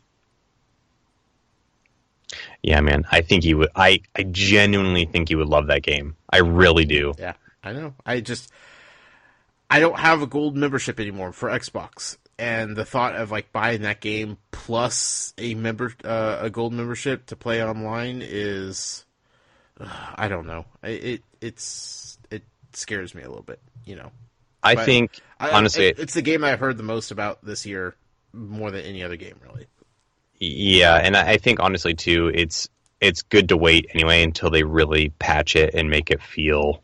Yeah, man. I think you would. I genuinely think you would love that game. I really do. Yeah, I know. I don't have a gold membership anymore for Xbox, and the thought of like buying that game plus a gold membership to play online is, I don't know. It scares me a little bit, I think honestly, it's the game I've heard the most about this year, more than any other game, really. Yeah, and I think honestly too, it's good to wait anyway until they really patch it and make it feel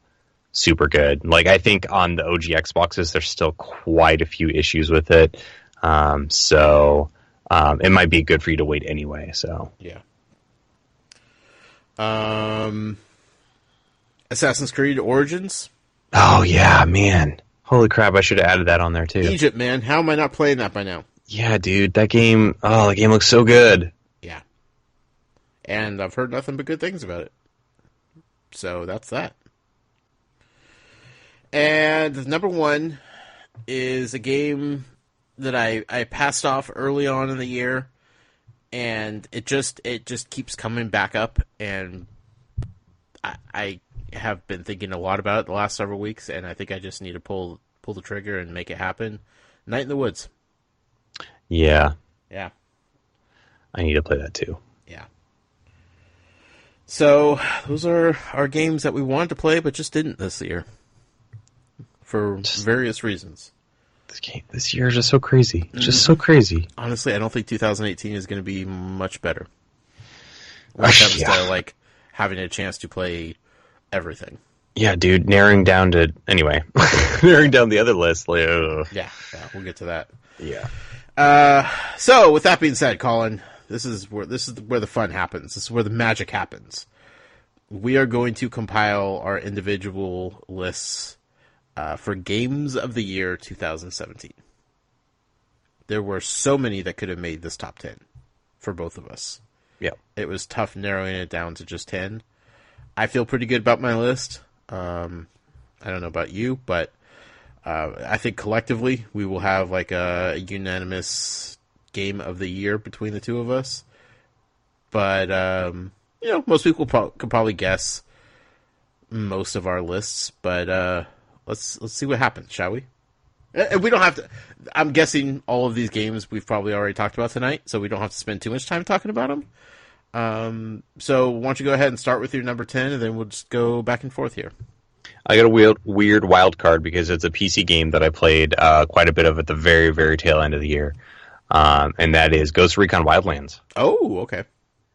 super good. Like, I think on the OG Xboxes, there's still quite a few issues with it. It might be good for you to wait anyway. So Yeah. Assassin's Creed Origins. Oh yeah, man! Holy crap! I should have added that on there too. Egypt, man. How am I not playing that by now? Yeah, dude, that game. Oh, the game looks so good. Yeah. And I've heard nothing but good things about it. So that's that. And number one is a game that I passed off early on in the year, and it just keeps coming back up, and I have been thinking a lot about it the last several weeks, and I think I just need to pull the trigger and make it happen. Night in the Woods. Yeah. Yeah. I need to play that too. Yeah. So those are our games that we wanted to play but just didn't this year. For various reasons. This year is just so crazy. It's just so crazy. Honestly, I don't think 2018 is going to be much better. When it comes to like having a chance to play everything. Yeah, dude. Narrowing down the other list. Like, yeah, we'll get to that. Yeah. So with that being said, Colin, this is where the fun happens. This is where the magic happens. We are going to compile our individual lists for Games of the Year 2017. There were so many that could have made this top 10 for both of us. Yeah. It was tough narrowing it down to just 10. I feel pretty good about my list. I don't know about you, but I think collectively we will have like a unanimous Game of the Year between the two of us. But, most people could probably guess most of our lists, but let's see what happens, shall we? And we don't have to. I'm guessing all of these games we've probably already talked about tonight, so we don't have to spend too much time talking about them. So why don't you go ahead and start with your number 10, and then we'll just go back and forth here. I got a weird wild card because it's a PC game that I played quite a bit of at the very, very tail end of the year, and that is Ghost Recon Wildlands. Oh, okay.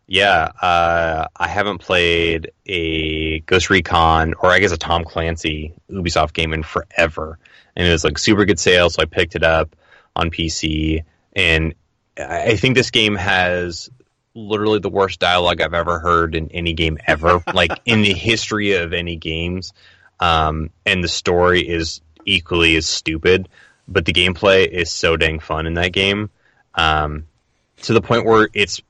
Yeah, I haven't played a Ghost Recon, or I guess a Tom Clancy Ubisoft game in forever. And it was like super good sales, so I picked it up on PC. And I think this game has literally the worst dialogue I've ever heard in any game ever, like in the history of any games. And the story is equally as stupid, but the gameplay is so dang fun in that game, to the point where it's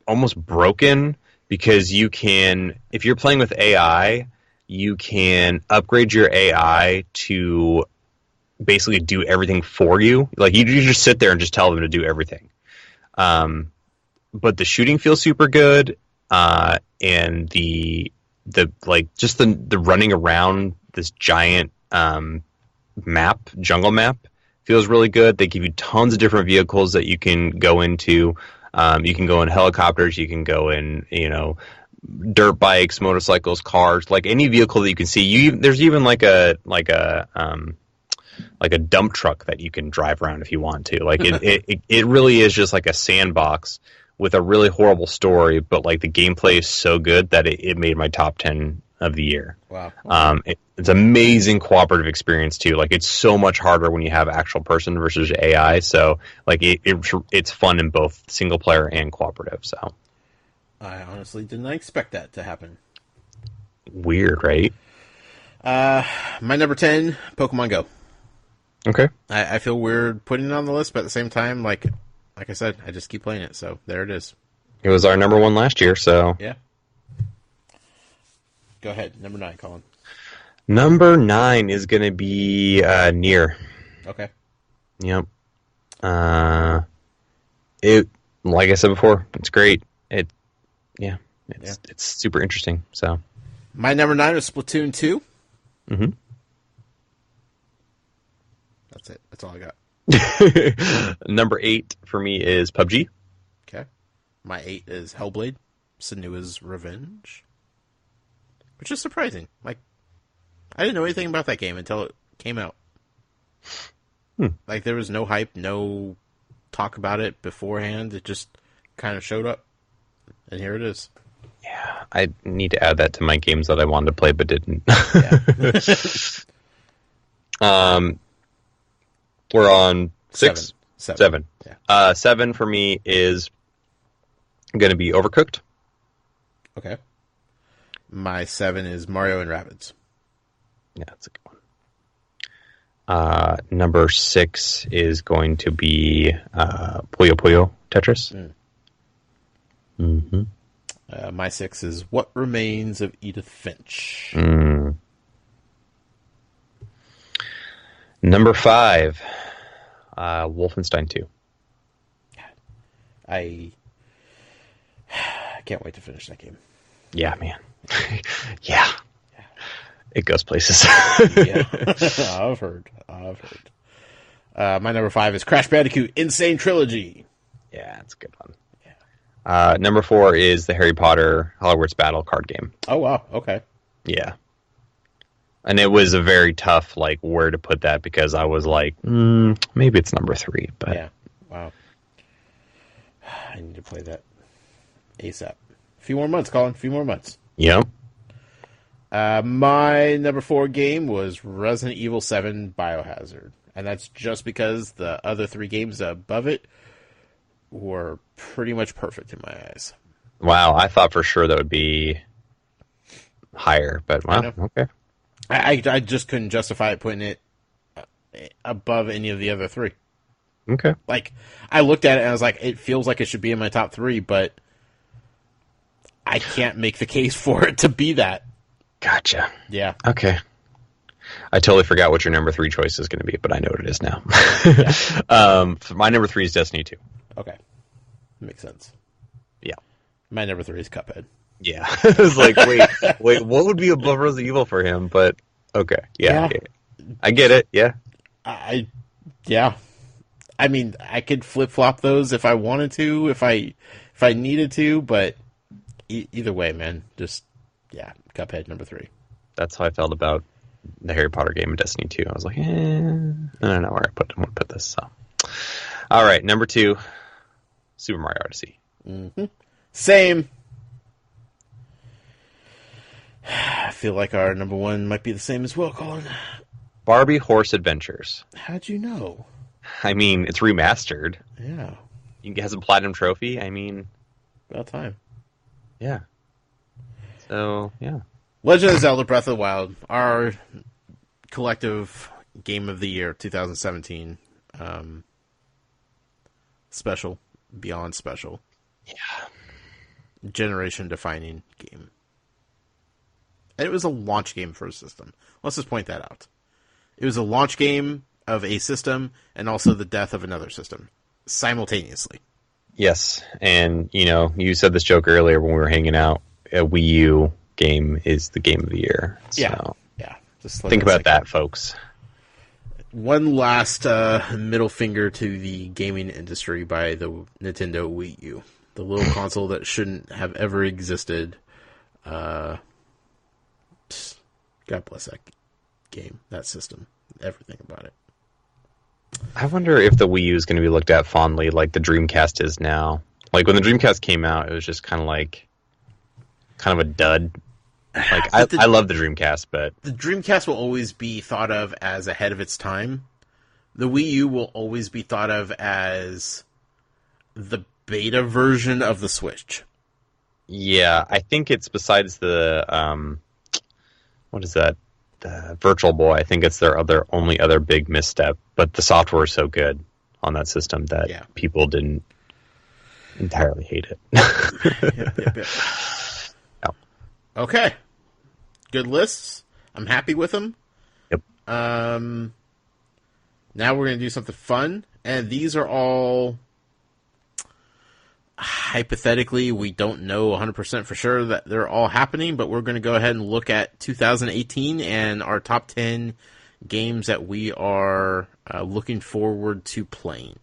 almost broken, because you can, if you're playing with AI, you can upgrade your AI to basically do everything for you. Like you just sit there and just tell them to do everything. But the shooting feels super good, and the running around this giant jungle map feels really good. They give you tons of different vehicles that you can go into. You can go in helicopters, you can go in, dirt bikes, motorcycles, cars, like any vehicle that you can see. There's even like a dump truck that you can drive around if you want to. Like it really is just like a sandbox with a really horrible story, but like the gameplay is so good that it made my top 10 of the year. Wow. It's amazing cooperative experience too. Like it's so much harder when you have actual person versus AI. So like it's fun in both single player and cooperative. So I honestly did not expect that to happen. Weird, right? My number 10, Pokemon Go. Okay. I feel weird putting it on the list, but at the same time, like I said, I just keep playing it. So there it is. It was our number 1 last year. So yeah. Go ahead. Number 9, Colin. Number 9 is going to be Nier. Okay. Yep. It, like I said before, it's great. It's super interesting. So my number 9 is Splatoon 2. Mm-hmm. That's it. That's all I got. Number 8 for me is PUBG. Okay. My 8 is Hellblade: Senua's Revenge. Which is surprising. Like, I didn't know anything about that game until it came out. Like, there was no hype, no talk about it beforehand. It just kind of showed up. And here it is. Yeah, I need to add that to my games that I wanted to play but didn't. Yeah. We're on 6? Seven. Yeah. 7 for me is going to be Overcooked. Okay. My 7 is Mario and Rabbids. Yeah, that's a good one. Number 6 is going to be Puyo Puyo Tetris. Mm-hmm. My 6 is What Remains of Edith Finch. Number 5, Wolfenstein 2. I can't wait to finish that game. Yeah, man. Yeah. It goes places. Yeah. I've heard. My number 5 is Crash Bandicoot Insane Trilogy. Yeah, that's a good one. Yeah. Number 4 is the Harry Potter Hogwarts Battle card game. Oh, wow. Okay. Yeah. And it was a very tough, like, where to put that because I was like, maybe it's number 3. But yeah. Wow. I need to play that ASAP. A few more months, Colin. A few more months. Yep. My number 4 game was Resident Evil 7 Biohazard. And that's just because the other 3 games above it were pretty much perfect in my eyes. Wow, I thought for sure that would be higher, but wow, okay. I just couldn't justify putting it above any of the other 3. Okay. Like, I looked at it and I was like, it feels like it should be in my top 3, but I can't make the case for it to be that. Gotcha. Yeah. Okay. I totally forgot what your number 3 choice is going to be, but I know what it is now. My number 3 is Destiny 2. Okay. Makes sense. Yeah. My number 3 is Cuphead. Yeah. I was like, wait, what would be above Resident Evil for him? But, okay. Yeah. I get it. Yeah. Yeah. I mean, I could flip-flop those if I wanted to, if I needed to, but either way, man, just, yeah, Cuphead, number 3. That's how I felt about the Harry Potter game and Destiny 2. I was like, I don't know where I want to put this. So, all right, number 2, Super Mario Odyssey. Mm-hmm. Same. I feel like our number 1 might be the same as well, Colin. Barbie Horse Adventures. How'd you know? I mean, it's remastered. Yeah. It has a platinum trophy. I mean, about time. Yeah. So, yeah. Legend of Zelda Breath of the Wild, our collective game of the year, 2017. Special. Beyond special. Yeah. Generation-defining game. And it was a launch game for a system. Let's just point that out. It was a launch game of a system and also the death of another system simultaneously. Yes, and you said this joke earlier when we were hanging out. A Wii U game is the game of the year. So yeah. Just think about that, folks. One last middle finger to the gaming industry by the Nintendo Wii U, the little console that shouldn't have ever existed. God bless that game, that system, everything about it. I wonder if the Wii U is going to be looked at fondly like the Dreamcast is now. Like when the Dreamcast came out, it was just kind of a dud. Like I love the Dreamcast, but the Dreamcast will always be thought of as ahead of its time. The Wii U will always be thought of as the beta version of the Switch. Yeah, I think it's besides the what is that? The Virtual Boy. I think it's their only other big misstep. But the software is so good on that system that people didn't entirely hate it. Yep. Yep. Okay. Good lists. I'm happy with them. Yep. Now we're going to do something fun. And these are all, hypothetically, we don't know 100% for sure that they're all happening, but we're going to go ahead and look at 2018 and our top 10 games that we are looking forward to playing.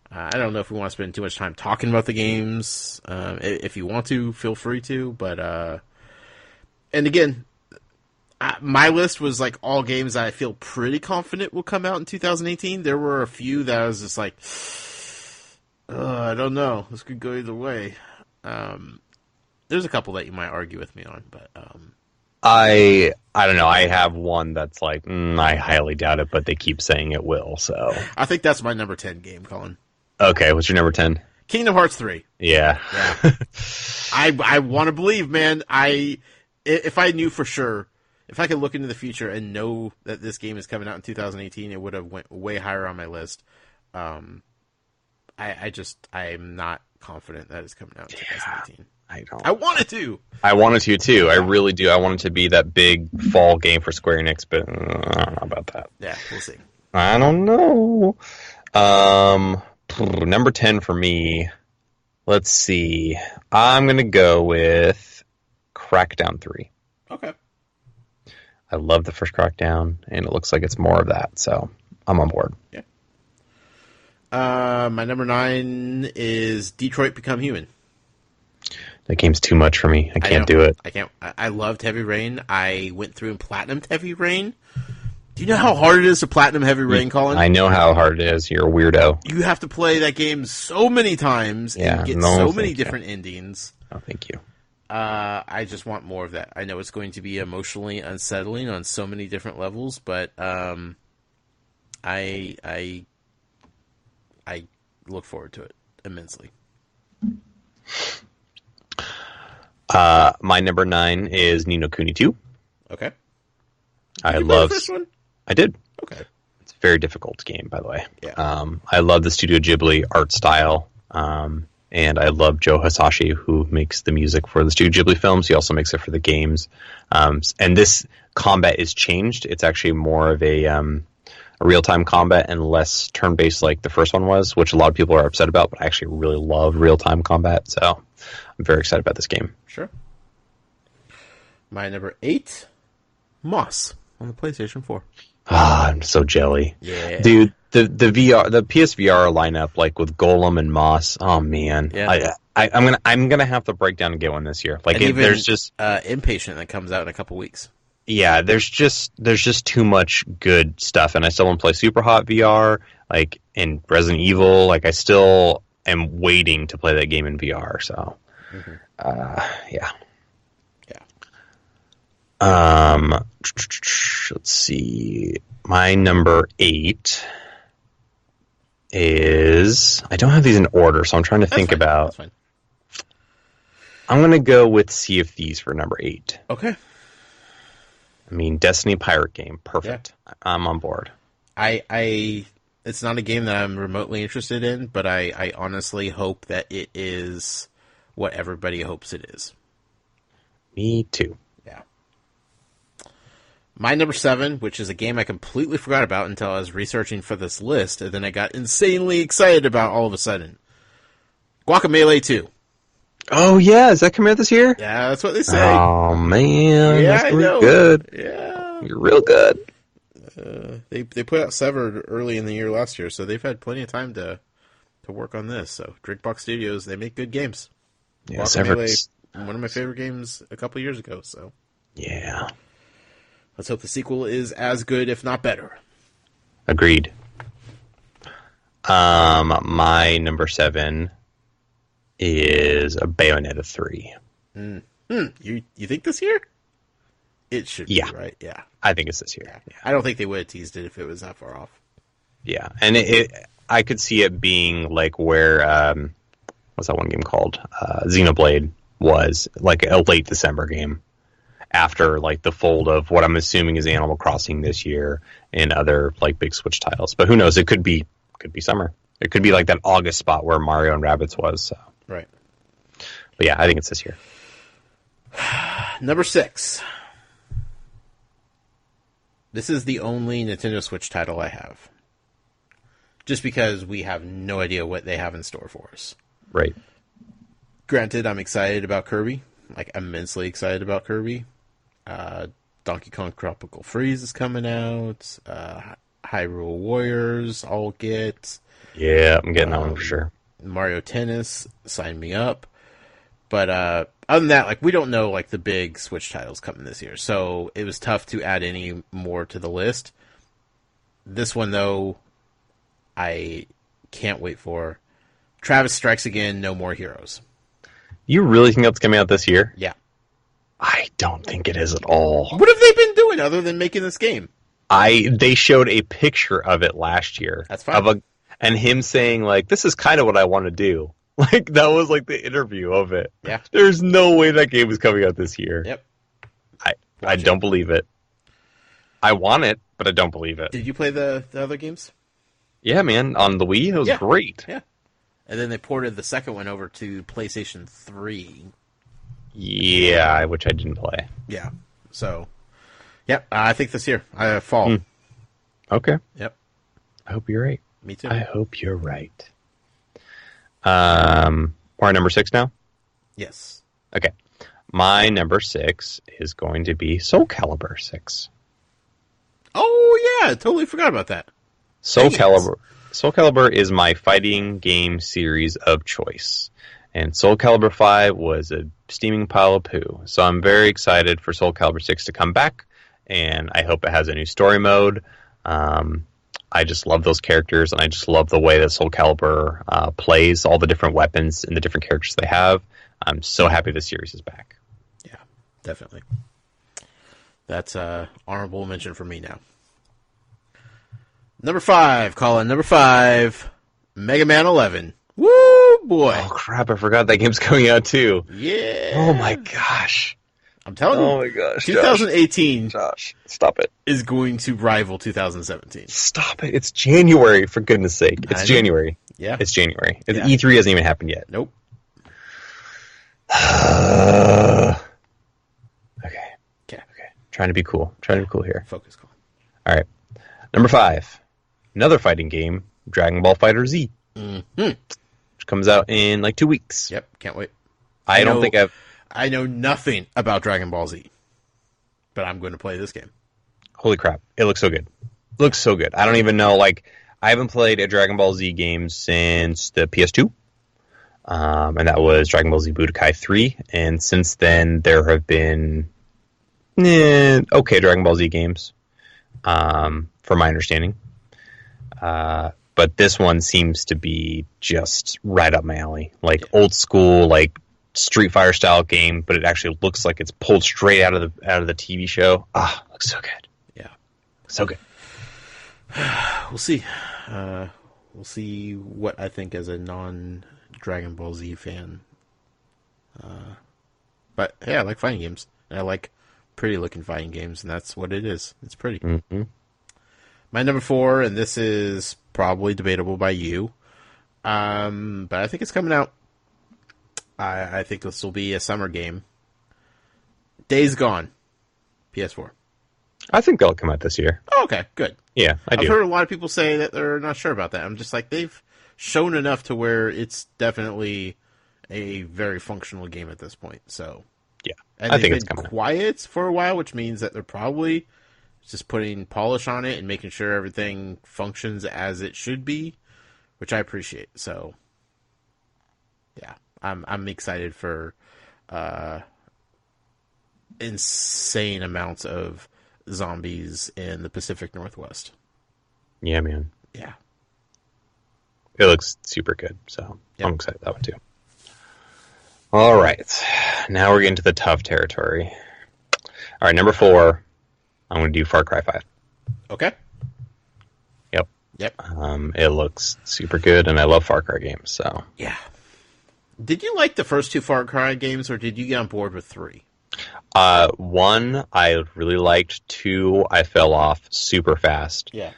I don't know if we want to spend too much time talking about the games. If you want to, feel free to. But and again, my list was like all games that I feel pretty confident will come out in 2018. There were a few that I was just like, I don't know. This could go either way. There's a couple that you might argue with me on, but I don't know. I have one that's like, I highly doubt it, but they keep saying it will. So I think that's my number 10 game, Colin. okay, what's your number 10? Kingdom Hearts 3. Yeah. I want to believe, man. If I knew for sure, if I could look into the future and know that this game is coming out in 2018, it would have went way higher on my list. I'm not confident that it's coming out in 2018. I don't. I wanted to. I wanted to too. I really do. I wanted to be that big fall game for Square Enix, but I don't know about that. Yeah, we'll see. I don't know. Number 10 for me. Let's see. I'm gonna go with Crackdown 3. Okay. I love the first Crackdown, and it looks like it's more of that, so I'm on board. Yeah. My number 9 is Detroit Become Human. That game's too much for me. I can't do it. I can't. I loved Heavy Rain. I went through and platinumed Heavy Rain. Do you know how hard it is to platinum Heavy Rain, Colin? I know how hard it is. You're a weirdo. You have to play that game so many times and get so many different endings. Oh, thank you. I just want more of that. I know it's going to be emotionally unsettling on so many different levels, but I look forward to it immensely. My number 9 is Ni no Kuni 2. Okay. I play love the first one? I did. Okay. It's a very difficult game, by the way. Yeah. I love the Studio Ghibli art style. And I love Joe Hisashi, who makes the music for the Studio Ghibli films. He also makes it for the games. And this combat is changed. It's actually more of a real-time combat and less turn-based like the first one was, which a lot of people are upset about, but I actually really love real-time combat. So I'm very excited about this game. Sure. My number 8, Moss on the PlayStation 4. Ah, I'm so jelly. Yeah. Dude, the PSVR lineup, like with Golem and Moss, oh man. Yeah. I'm gonna have to break down and get one this year. Like there's just Impatient that comes out in a couple weeks. Yeah, there's just too much good stuff, and I still want to play Super Hot VR, like in Resident Evil. Like I still am waiting to play that game in VR. So, yeah. Let's see. My number 8 is... I don't have these in order, so I'm trying to think about... That's fine. I'm going to go with Sea of Thieves for number 8. Okay. I mean, Destiny pirate game. Perfect. Yeah. I'm on board. It's not a game that I'm remotely interested in, but I honestly hope that it is what everybody hopes it is. Me too. Yeah. My number 7, which is a game I completely forgot about until I was researching for this list, and then I got insanely excited about all of a sudden. Guacamelee 2. Oh, yeah. Is that coming out this year? Yeah, that's what they say. Oh, man. Yeah, that's I know. Good. Yeah. You're real good. They put out Severed early in the year last year, so they've had plenty of time to work on this. So, Drinkbox Studios, they make good games. Yeah, Severed's one of my favorite games a couple years ago, so. Yeah. Let's hope the sequel is as good, if not better. Agreed. My number 7 is a Bayonetta 3. You think this year? It should be, right? Yeah. I think it's this year. Yeah. I don't think they would have teased it if it was that far off. Yeah, and I could see it being like where, what's that one game called? Xenoblade was, like a late December game. After like the fold of what I'm assuming is Animal Crossing this year and other like big Switch titles, but who knows? It could be summer. It could be like that August spot where Mario and Rabbids was. So. Right. But yeah, I think it's this year. Number 6. This is the only Nintendo Switch title I have, just because we have no idea what they have in store for us. Right. Granted, I'm excited about Kirby, like immensely excited about Kirby. Donkey Kong Tropical Freeze is coming out. Hyrule Warriors, I'll get. Yeah, I'm getting that one for sure. Mario Tennis, sign me up. But other than that, like we don't know like the big Switch titles coming this year, so it was tough to add any more to the list. This one though, I can't wait for. Travis Strikes Again, No More Heroes. You really think that's coming out this year? Yeah. I don't think it is at all. What have they been doing other than making this game? They showed a picture of it last year. That's fine. And him saying, like, this is kind of what I want to do. Like, that was, like, the interview of it. Yeah. There's no way that game is coming out this year. Yep. I don't believe it. I want it, but I don't believe it. Did you play the other games? Yeah, man. On the Wii, it was great. Yeah. And then they ported the second one over to PlayStation 3. Yeah, which I didn't play. Yeah. So, yep. I think this year. Fall. Okay. Yep. I hope you're right. Me too. I hope you're right. We're at number 6 now? Yes. Okay. My number 6 is going to be Soul Calibur 6. Oh, yeah. Totally forgot about that. Soul Calibur is my fighting game series of choice. And Soul Calibur 5 was a steaming pile of poo. So I'm very excited for Soul Calibur 6 to come back. And I hope it has a new story mode. I just love those characters, and I just love the way that Soul Calibur plays, all the different weapons and the different characters they have. I'm so happy the series is back. Yeah, definitely. That's honorable mention for me now. Number 5, Colin. Number 5, Mega Man 11. Woo, boy. Oh, crap, I forgot that game's coming out, too. Yeah. Oh, my gosh. I'm telling you. Oh, my gosh. 2018 Josh, stop it. is going to rival 2017. Stop it. It's January, for goodness sake. It's January. Yeah. It's January. Yeah. E3 hasn't even happened yet. Nope. Okay. Trying to be cool. Here. Focus, Colin. All right. Number 5. Another fighting game, Dragon Ball Fighter Z. Mm-hmm. Which comes out in like 2 weeks. Yep, can't wait. I know nothing about Dragon Ball Z, but I'm going to play this game. Holy crap. It looks so good. Looks so good. I don't even know, like, I haven't played a Dragon Ball Z game since the PS2. And that was Dragon Ball Z Budokai 3. And since then, there have been okay Dragon Ball Z games, from my understanding. But this one seems to be just right up my alley. Like, old school, like, Street Fighter style game, but it actually looks like it's pulled straight out of the TV show. Looks so good. Yeah. So good. We'll see. We'll see what I think as a non-Dragon Ball Z fan. But, yeah, I like fighting games. And I like pretty-looking fighting games, and that's what it is. It's pretty. Mm-hmm. My number 4, and this is probably debatable by you, but I think it's coming out. I think this will be a summer game. Days Gone, PS4. I think that'll come out this year. Oh, okay, good. Yeah, I've heard a lot of people say that they're not sure about that. I'm just like, they've shown enough to where it's definitely a very functional game at this point. So yeah, and I they've think it's been coming quiet for a while, which means that they're probably just putting polish on it and making sure everything functions as it should be, which I appreciate. So yeah, I'm excited for insane amounts of zombies in the Pacific Northwest. Yeah, man. Yeah. It looks super good, so Yep. I'm excited about that one too. All right. Now we're getting to the tough territory. All right, number 4, I'm going to do Far Cry 5. Okay. Yep. Yep. It looks super good, and I love Far Cry games, so. Yeah. Did you like the first 2 Far Cry games, or did you get on board with 3? 1, I really liked. 2, I fell off super fast. Yeah.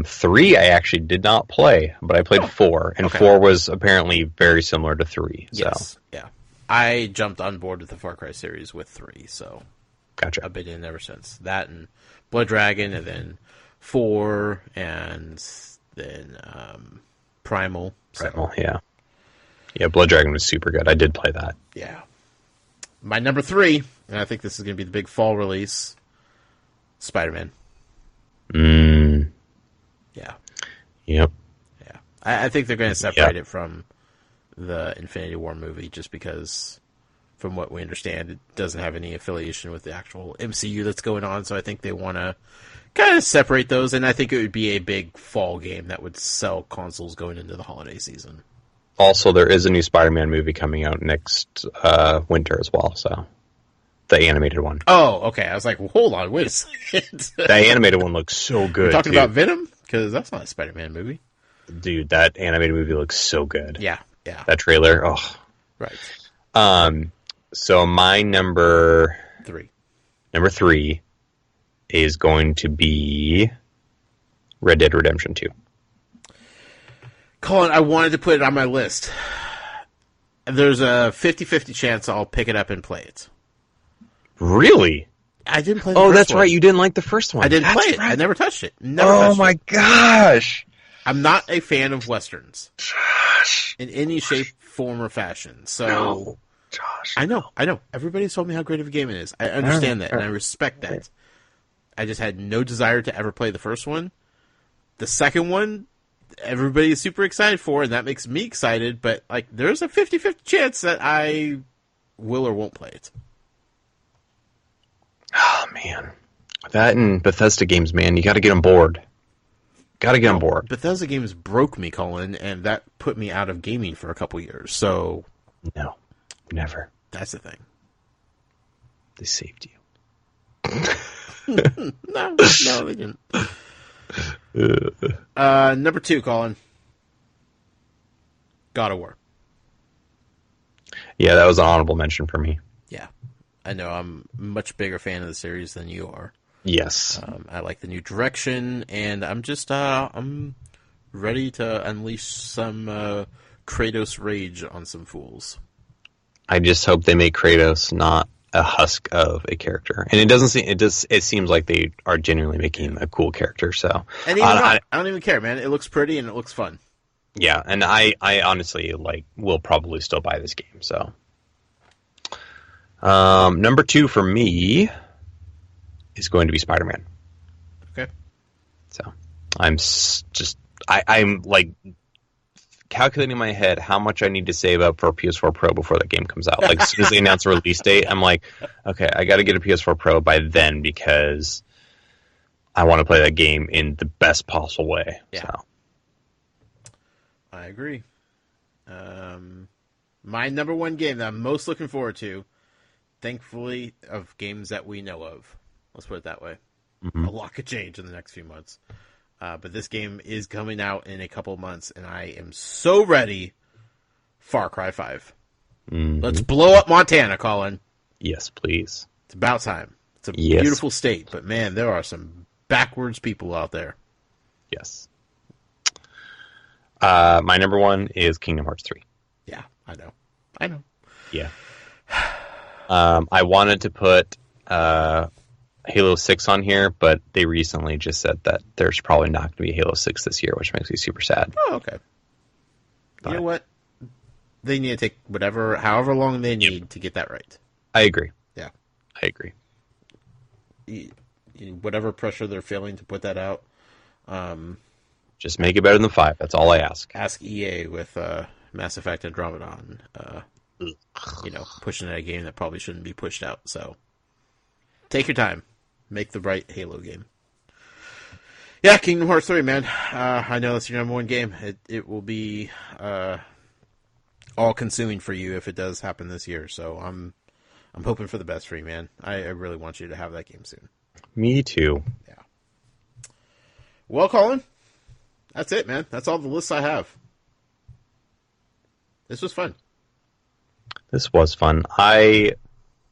3, I actually did not play, but I played 4, and okay. 4 was apparently very similar to 3. So. Yes. Yeah. I jumped on board with the Far Cry series with 3, so Gotcha. I've been in ever since. That and Blood Dragon, and then 4, and then Primal. Primal, yeah. Yeah, Blood Dragon was super good. I did play that. Yeah. My number 3, and I think this is going to be the big fall release, Spider-Man. Yeah. Yep. Yeah. I think they're going to separate it from the Infinity War movie, just because, from what we understand, it doesn't have any affiliation with the actual MCU that's going on, so I think they want to kind of separate those, and I think it would be a big fall game that would sell consoles going into the holiday season. Also, there is a new Spider-Man movie coming out next winter as well. So, the animated one. Oh, okay. I was like, well, hold on, wait a second. The animated one looks so good. You're talking too. about Venom? Because that's not a Spider-Man movie. Dude, that animated movie looks so good. Yeah. That trailer, oh. Right. So my number 3 is going to be Red Dead Redemption 2. Colin, I wanted to put it on my list. There's a 50-50 chance I'll pick it up and play it. Really? I didn't play the first one. Oh, that's right. You didn't like the first one. I didn't play it. Right. I never touched it. Never touched it. Gosh. I'm not a fan of Westerns. Josh. In any shape, form, or fashion. So, no. Josh. I know. Everybody's told me how great of a game it is. I understand that, and I respect that. I just had no desire to ever play the first one. The second one, everybody is super excited for, and that makes me excited, but like, there's a 50-50 chance that I will or won't play it. Oh, man. That and Bethesda games, man. You got to get on board. On board. Bethesda games broke me, Colin, and that put me out of gaming for a couple years, so... No. Never. That's the thing. They saved you. No, they didn't. Number 2, Colin. God of War. Yeah, that was an honorable mention for me. Yeah. I know I'm a much bigger fan of the series than you are. Yes. I like the new direction, and I'm just I'm ready to unleash some Kratos rage on some fools. I just hope they make Kratos not a husk of a character, and it seems like they are genuinely making a cool character. So, and even I don't even care, man. It looks pretty and it looks fun. Yeah, and I honestly will probably still buy this game. So, number 2 for me is going to be Spider-Man. Okay. So I'm I'm like calculating in my head how much I need to save up for a PS4 Pro before that game comes out. Like as soon as they announce a release date, I'm like, okay, I got to get a PS4 Pro by then because I want to play that game in the best possible way. Yeah. So. I agree. My number 1 game that I'm most looking forward to, thankfully, of games that we know of. Let's put it that way. Mm-hmm. A lot could change in the next few months. But this game is coming out in a couple of months, and I am so ready. Far Cry 5. Mm-hmm. Let's blow up Montana, Colin. Yes, please. It's about time. It's a beautiful state, but man, there are some backwards people out there. Yes. My number 1 is Kingdom Hearts 3. Yeah, I know. Yeah. I wanted to put Halo 6 on here, but they recently just said that there's probably not going to be Halo 6 this year, which makes me super sad. Oh, okay. But you know what? They need to take however long they need to get that right. I agree. Yeah. I agree. Whatever pressure they're feeling to put that out. Just make it better than 5. That's all I ask. Ask EA with Mass Effect Andromeda pushing out a game that probably shouldn't be pushed out. So take your time. Make the right Halo game. Yeah, Kingdom Hearts 3, man. I know that's your number 1 game. It will be all-consuming for you if it does happen this year. So I'm hoping for the best for you, man. I really want you to have that game soon. Me too. Yeah. Well, Colin, that's it, man. That's all the lists I have. This was fun. This was fun. I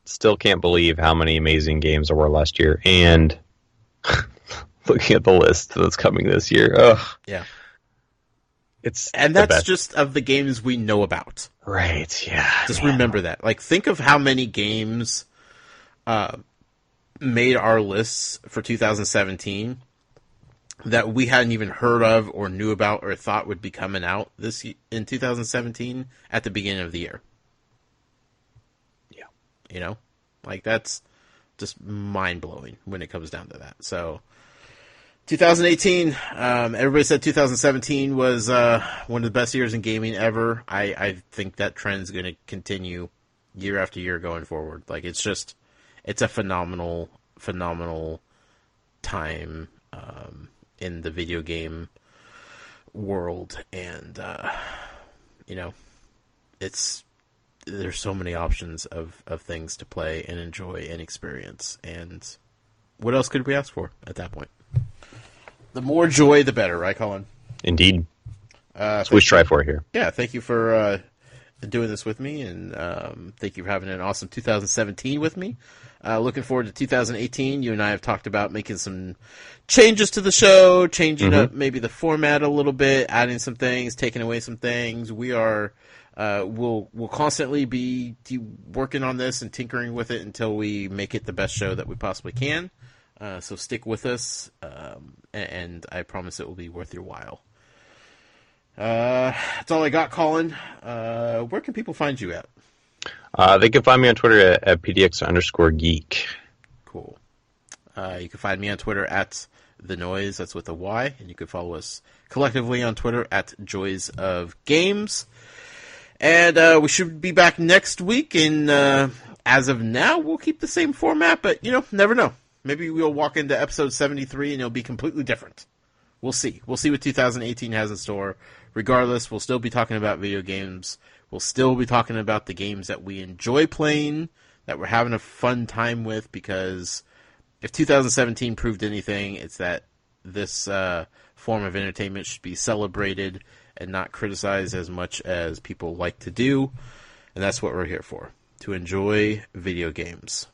still can't believe how many amazing games there were last year, and looking at the list that's coming this year, yeah, and that's just of the games we know about, right? Yeah, just remember that. Like, think of how many games made our lists for 2017 that we hadn't even heard of or knew about or thought would be coming out in 2017 at the beginning of the year. Yeah. Like, that's just mind-blowing when it comes down to that. So 2018, everybody said 2017 was one of the best years in gaming ever. I think that trend's going to continue year after year going forward. Like, it's a phenomenal time in the video game world, and you know, there's so many options of things to play and enjoy and experience. And what else could we ask for at that point? The more joy, the better, right, Colin? Indeed. That's what we strive for here. Yeah, thank you for doing this with me, and thank you for having an awesome 2017 with me. Looking forward to 2018. You and I have talked about making some changes to the show, changing up maybe the format a little bit, adding some things, taking away some things. We are we'll constantly be working on this and tinkering with it until we make it the best show that we possibly can. So stick with us, and I promise it will be worth your while. That's all I got, Colin. Where can people find you at? They can find me on Twitter at PDX_geek. Cool. You can find me on Twitter at The Noise, that's with a Y, and you can follow us collectively on Twitter at Joys of Games. And we should be back next week, and as of now, we'll keep the same format, but, never know. Maybe we'll walk into episode 73 and it'll be completely different. We'll see. We'll see what 2018 has in store. Regardless, we'll still be talking about video games. We'll still be talking about the games that we enjoy playing, that we're having a fun time with, because if 2017 proved anything, it's that this form of entertainment should be celebrated and not criticized as much as people like to do. And that's what we're here for, to enjoy video games.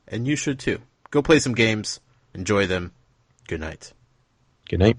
And you should too. Go play some games. Enjoy them. Good night. Good night.